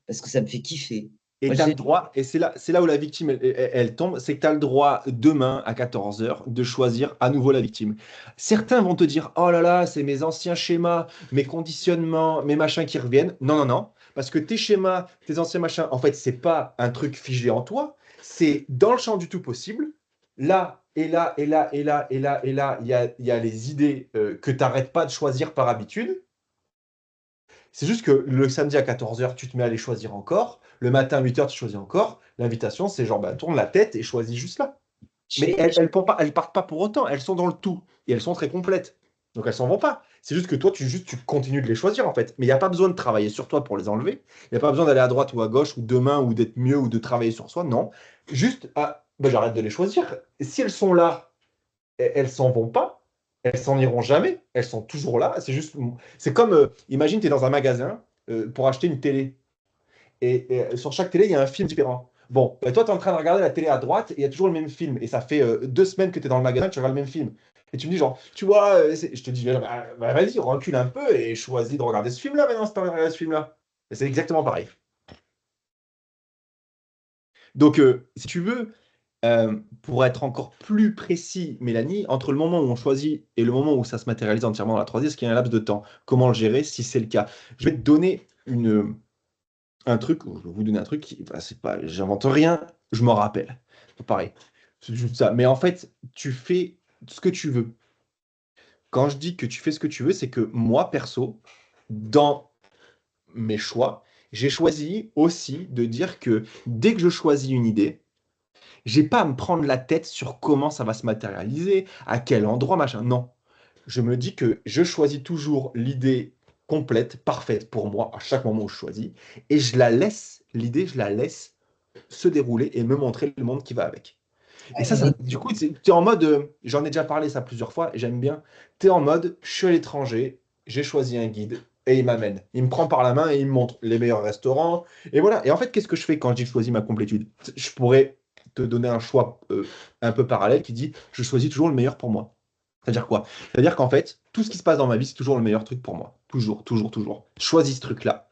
parce que ça me fait kiffer. Et Moi, tu as le droit, et c'est là où la victime, elle tombe, c'est que tu as le droit demain à 14 heures de choisir à nouveau la victime. Certains vont te dire, oh là là, c'est mes anciens schémas, mes conditionnements, mes machins qui reviennent. Non, non, non, parce que tes schémas, tes anciens machins, en fait, c'est pas un truc figé en toi, c'est dans le champ du tout possible. Là, et là, et là, et là, et là, et là, il y a les idées que tu n'arrêtes pas de choisir par habitude. C'est juste que le samedi à 14 heures, tu te mets à les choisir encore. Le matin à 8 heures, tu choisis encore. L'invitation, c'est genre, bah, tourne la tête et choisis juste là. Mais j'ai- elles partent pas pour autant. Elles sont dans le tout. Et elles sont très complètes. Donc elles s'en vont pas. C'est juste que toi, tu continues de les choisir, en fait. Mais il n'y a pas besoin de travailler sur toi pour les enlever. Il n'y a pas besoin d'aller à droite ou à gauche, ou demain, ou d'être mieux, ou de travailler sur soi. Non. Juste, ah, bah, j'arrête de les choisir. Et si elles sont là, elles s'en vont pas, elles s'en iront jamais, elles sont toujours là. C'est comme, imagine, tu es dans un magasin pour acheter une télé. Et sur chaque télé, il y a un film différent. Bon, bah, toi, tu es en train de regarder la télé à droite et il y a toujours le même film. Et ça fait 2 semaines que tu es dans le magasin, tu regardes le même film. Et tu me dis, genre, tu vois, je te dis, bah, vas-y, recule un peu et choisis de regarder ce film-là maintenant, si tu as envie de regarder ce film-là. Et c'est exactement pareil. Donc, si tu veux, pour être encore plus précis, Mélanie, entre le moment où on choisit et le moment où ça se matérialise entièrement dans la 3D, est-ce qu'il y a un laps de temps? Comment le gérer si c'est le cas? Je vais te donner un truc, je vais vous donner un truc, bah, c'est pas, j'invente rien, je m'en rappelle. Pareil, c'est juste ça. Mais en fait, tu fais ce que tu veux. Quand je dis que tu fais ce que tu veux, c'est que moi, perso, dans mes choix, j'ai choisi aussi de dire que dès que je choisis une idée, j'ai pas à me prendre la tête sur comment ça va se matérialiser, à quel endroit, machin. Non. Je me dis que je choisis toujours l'idée complète, parfaite pour moi, à chaque moment où je choisis, et l'idée, je la laisse se dérouler et me montrer le monde qui va avec. Et ça du coup, tu es en mode, j'en ai déjà parlé ça plusieurs fois, et j'aime bien, tu es en mode, je suis à l'étranger, j'ai choisi un guide, et il m'amène. Il me prend par la main et il me montre les meilleurs restaurants. Et voilà. Et en fait, qu'est-ce que je fais quand je dis que je choisis ma complétude? Je pourrais te donner un choix un peu parallèle qui dit, je choisis toujours le meilleur pour moi. C'est-à-dire quoi? C'est-à-dire qu'en fait, tout ce qui se passe dans ma vie, c'est toujours le meilleur truc pour moi. Toujours, toujours, toujours. Je choisis ce truc-là,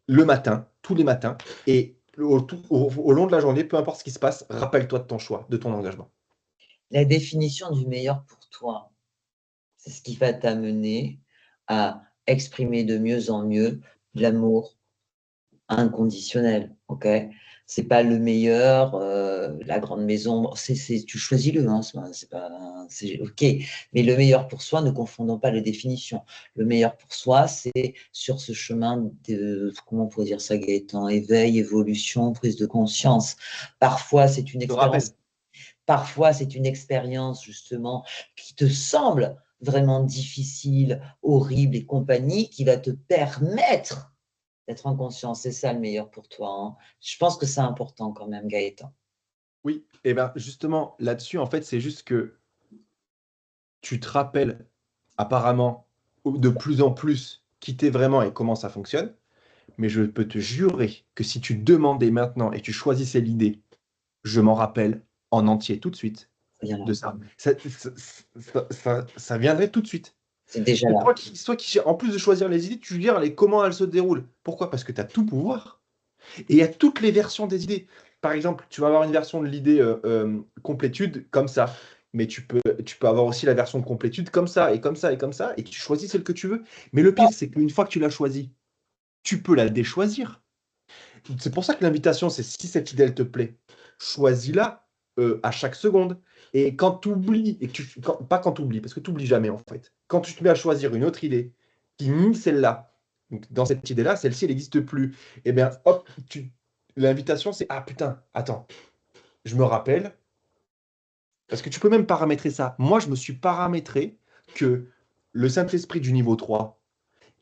le matin, tous les matins, et au long de la journée, peu importe ce qui se passe, rappelle-toi de ton choix, de ton engagement. La définition du meilleur pour toi, c'est ce qui va t'amener à exprimer de mieux en mieux l'amour inconditionnel. Ok, c'est pas le meilleur, la grande maison. Bon, tu choisis le, hein, c'est pas, c'est ok. Mais le meilleur pour soi, ne confondons pas les définitions. Le meilleur pour soi, c'est sur ce chemin de, comment on pourrait dire ça, Gaëtan, éveil, évolution, prise de conscience. Parfois, c'est une Je te rappelle. expérience. Parfois, c'est une expérience justement qui te semble vraiment difficile, horrible et compagnie, qui va te permettre d'être en conscience. C'est ça le meilleur pour toi, hein. Je pense que c'est important quand même, Gaëtan. Oui, et bien justement, là-dessus, en fait, c'est juste que tu te rappelles apparemment de plus en plus qui t'es vraiment et comment ça fonctionne, mais je peux te jurer que si tu demandais maintenant et tu choisissais l'idée Je m'en rappelle en entier tout de suite Rien là. de ça. Ça viendrait tout de suite. C'est déjà Et là. toi qui, en plus de choisir les idées, tu gères comment elles se déroulent. Pourquoi? Parce que tu as tout pouvoir. Et il y a toutes les versions des idées. Par exemple, tu vas avoir une version de l'idée complétude comme ça. Mais tu peux avoir aussi la version de complétude comme ça, et comme ça, et comme ça, et tu choisis celle que tu veux. Mais le pire, c'est qu'une fois que tu l'as choisie, tu peux la déchoisir. C'est pour ça que l'invitation, c'est si cette idée, elle te plaît, choisis-la à chaque seconde. Et quand tu oublies, pas quand tu oublies, parce que tu n'oublies jamais en fait, quand tu te mets à choisir une autre idée qui nie celle-là, donc dans cette idée-là, celle-ci, elle n'existe plus, et bien hop, l'invitation, c'est ah putain, attends, je me rappelle, parce que tu peux même paramétrer ça. Moi, je me suis paramétré que le Saint-Esprit du niveau 3,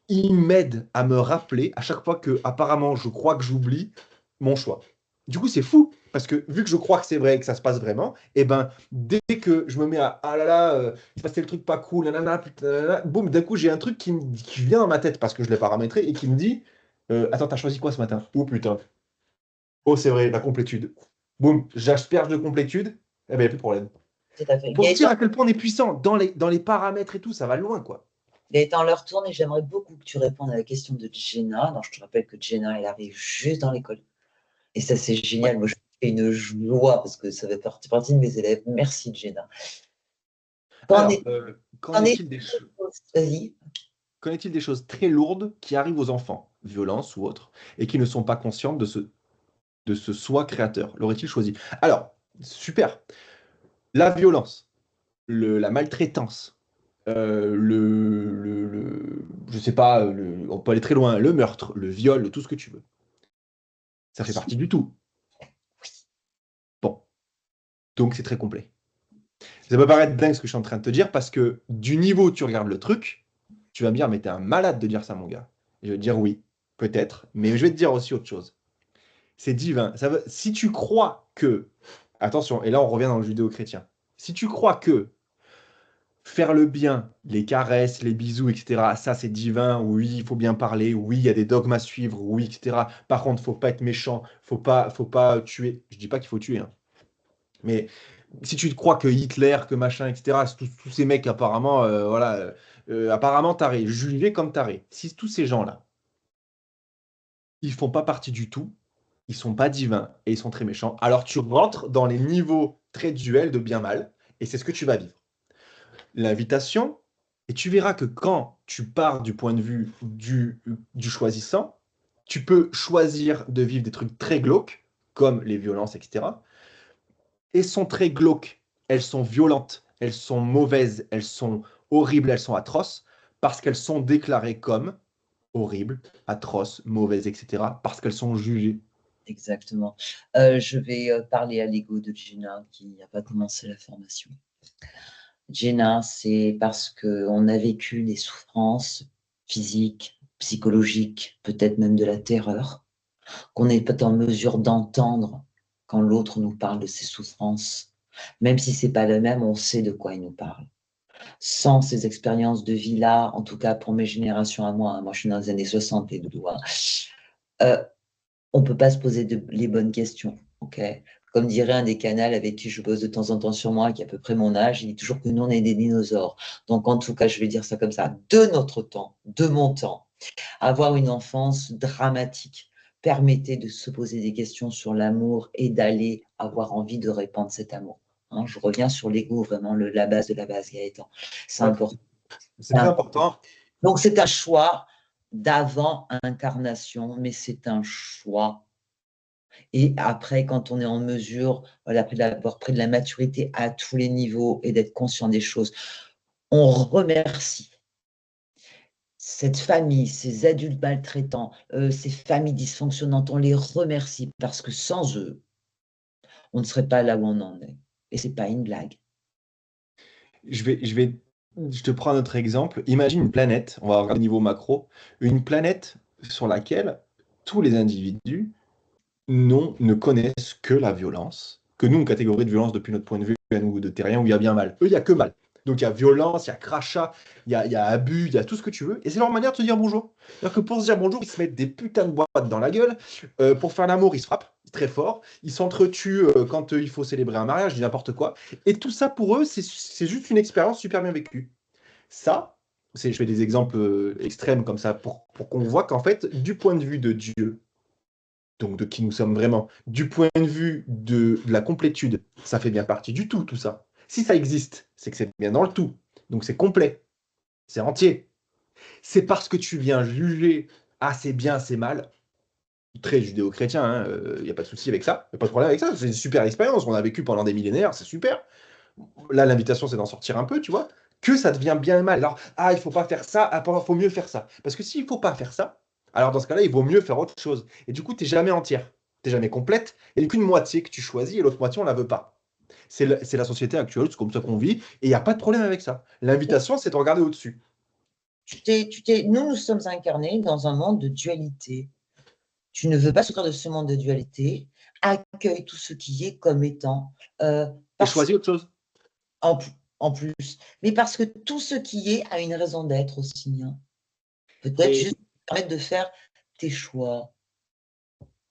il m'aide à me rappeler à chaque fois que, apparemment, je crois que j'oublie mon choix. Du coup, c'est fou, parce que vu que je crois que c'est vrai et que ça se passe vraiment, et ben dès que je me mets à ah là là, il passé le truc pas cool, nanana, putain, nanana, boum, d'un coup, j'ai un truc qui vient dans ma tête parce que je l'ai paramétré et qui me dit attends, t'as choisi quoi ce matin? Oh putain, oh c'est vrai, la complétude. Boum, j'asperge de complétude, eh ben, il n'y a plus de problème. Tout à fait. Pour se dire à quel point on est puissant dans les paramètres et tout, ça va loin, quoi. Gaëtan leur tourne et j'aimerais beaucoup que tu répondes à la question de Jenna. Alors, je te rappelle que Jenna, elle arrive juste dans l'école. Et ça, c'est génial. Ouais. Moi, je fais une joie parce que ça fait partie de mes élèves. Merci, Jenna. Qu'en Alors, est, qu'en qu'en est est-il des choses? Vas-y. Qu'en est-il des choses très lourdes qui arrivent aux enfants, violence ou autres, et qui ne sont pas conscientes de ce soi créateur? L'aurait-il choisi? Alors, super. La violence, la maltraitance, je sais pas, on peut aller très loin, le meurtre, le viol, tout ce que tu veux. Ça fait partie du tout. Bon, donc c'est très complet. Ça peut paraître dingue ce que je suis en train de te dire, parce que du niveau où tu regardes le truc, tu vas me dire, mais t'es un malade de dire ça, mon gars. Et je vais te dire oui, peut-être, mais je vais te dire aussi autre chose. C'est divin. Si tu crois que, attention, et là on revient dans le judéo-chrétien, si tu crois que faire le bien, les caresses, les bisous, etc., ça c'est divin, oui, il faut bien parler, oui, il y a des dogmes à suivre, oui, etc. Par contre, faut pas être méchant, faut pas tuer. Je dis pas qu'il faut tuer, hein. Mais si tu crois que Hitler, que machin, etc., c'est tous ces mecs apparemment, voilà, apparemment tarés, jugés comme tarés. Si tous ces gens-là, ils font pas partie du tout, ils sont pas divins et ils sont très méchants, alors tu rentres dans les niveaux très duels de bien-mal et c'est ce que tu vas vivre. L'invitation, et tu verras que quand tu pars du point de vue du choisissant, tu peux choisir de vivre des trucs très glauques, comme les violences, etc., et sont très glauques. Elles sont violentes, elles sont mauvaises, elles sont horribles, elles sont atroces, parce qu'elles sont déclarées comme horribles, atroces, mauvaises, etc., parce qu'elles sont jugées. Exactement. Je vais parler à l'ego de Jenna qui n'a pas commencé la formation. Jenna, c'est parce qu'on a vécu des souffrances physiques, psychologiques, peut-être même de la terreur, qu'on n'est pas en mesure d'entendre quand l'autre nous parle de ses souffrances. Même si c'est pas le même, on sait de quoi il nous parle. Sans ces expériences de vie-là, en tout cas pour mes générations à moi je suis dans les années 60 et doudou, on ne peut pas se poser les bonnes questions. Okay, comme dirait un des canals avec qui je bosse de temps en temps sur moi, qui a à peu près mon âge, il dit toujours que nous, on est des dinosaures. Donc, en tout cas, je vais dire ça comme ça, de notre temps, de mon temps, avoir une enfance dramatique permettait de se poser des questions sur l'amour et d'aller avoir envie de répandre cet amour. Hein, je reviens sur l'ego, vraiment la base de la base, Gaëtan. C'est Ouais, important. c'est très important. Donc, c'est un choix d'avant-incarnation, mais c'est un choix. Et après, quand on est en mesure, voilà, d'avoir pris de la maturité à tous les niveaux et d'être conscient des choses, on remercie cette famille, ces adultes maltraitants, ces familles dysfonctionnantes, on les remercie parce que sans eux, on ne serait pas là où on en est. Et c'est pas une blague. Je te prends un autre exemple. Imagine une planète, on va regarder au niveau macro, une planète sur laquelle tous les individus ne connaissent que la violence, que nous, on catégorise de violence depuis notre point de vue, à nous, de terriens, où il y a bien mal. Eux, il n'y a que mal. Donc il y a violence, il y a crachat, il y a abus, il y a tout ce que tu veux. Et c'est leur manière de te dire bonjour. C'est-à-dire que pour se dire bonjour, ils se mettent des putains de boîtes dans la gueule. Pour faire l'amour, ils se frappent. très fort. Ils s'entretuent quand il faut célébrer un mariage, je dis n'importe quoi. Et tout ça, pour eux, c'est juste une expérience super bien vécue. Ça, je fais des exemples extrêmes comme ça pour qu'on voit qu'en fait, du point de vue de Dieu, donc de qui nous sommes vraiment, du point de vue de la complétude, ça fait bien partie du tout ça. Si ça existe, c'est que c'est bien dans le tout. Donc c'est complet, c'est entier. C'est parce que tu viens juger, ah c'est bien, c'est mal, très judéo-chrétien, il n'y a pas de souci avec ça, il n'y a pas de problème avec ça, c'est une super expérience, on a vécu pendant des millénaires, c'est super. Là, l'invitation, c'est d'en sortir un peu, tu vois, que ça devient bien et mal. Alors, ah, il faut pas faire ça, ah, il faut mieux faire ça. Parce que s'il faut pas faire ça, alors dans ce cas-là, il vaut mieux faire autre chose. Et du coup, tu n'es jamais entière, tu n'es jamais complète, et il n'y a qu'une moitié que tu choisis, et l'autre moitié, on la veut pas. C'est la société actuelle, c'est comme ça qu'on vit, et il n'y a pas de problème avec ça. L'invitation, c'est de regarder au-dessus. Nous sommes incarnés dans un monde de dualité. Tu ne veux pas sortir de ce monde de dualité. Accueille tout ce qui est comme étant. Et choisis autre chose. En, en plus. Mais parce que tout ce qui est a une raison d'être aussi. Hein. Peut-être juste permettre de faire tes choix.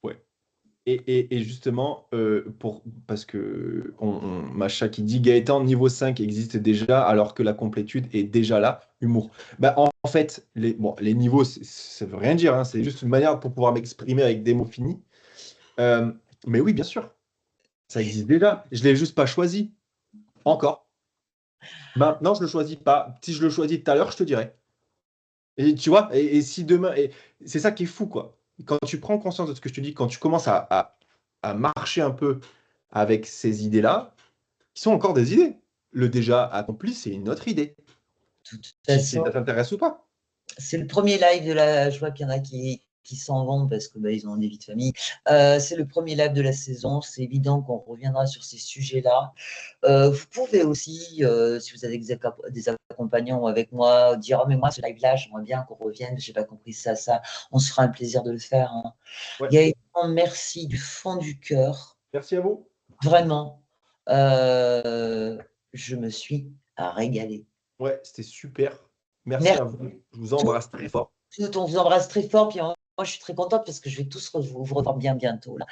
Ouais. Et justement, parce que Macha qui dit Gaëtan, niveau 5 existe déjà, alors que la complétude est déjà là, humour. Bah, en fait, les niveaux, ça veut rien dire, hein, c'est juste une manière pour pouvoir m'exprimer avec des mots finis. Mais oui, bien sûr, ça existe déjà. Je ne l'ai juste pas choisi. Encore. Maintenant, je ne le choisis pas. Si je le choisis tout à l'heure, je te dirai. Et tu vois, et si demain. C'est ça qui est fou, quoi. Quand tu prends conscience de ce que je te dis, quand tu commences à marcher un peu avec ces idées-là, qui sont encore des idées. Le déjà accompli, c'est une autre idée. De toute Si façon, ça t'intéresse ou pas. c'est le premier live de la. Je vois qu'il y en a qui s'en vont parce que ils ont des vies de famille. C'est le premier live de la saison. C'est évident qu'on reviendra sur ces sujets-là. Vous pouvez aussi, si vous avez des accompagnants avec moi, dire oh, mais moi, ce live-là, j'aimerais bien qu'on revienne. Je n'ai pas compris ça, ça. On se fera un plaisir de le faire. Hein. Ouais. Gaëtan, merci du fond du cœur. Merci à vous. Vraiment. Je me suis régalée. Ouais, c'était super. Merci à vous. Je vous embrasse très fort. On vous embrasse très fort. Puis moi, je suis très contente parce que je vais tous vous revoir bien bientôt, là.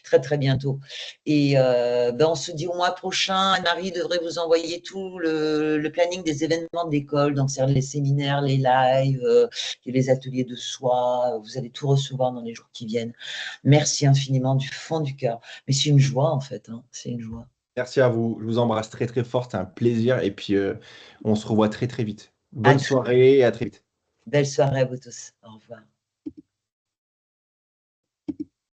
Très, très bientôt. Et on se dit au mois prochain. Anne-Marie devrait vous envoyer tout le planning des événements de l'école, donc c'est les séminaires, les lives, les ateliers de soi. Vous allez tout recevoir dans les jours qui viennent. Merci infiniment du fond du cœur. Mais c'est une joie, en fait. Hein. C'est une joie. Merci à vous. Je vous embrasse très très fort. C'était un plaisir. Et puis, on se revoit très très vite. Bonne soirée et à très vite. Belle soirée à vous tous. Au revoir.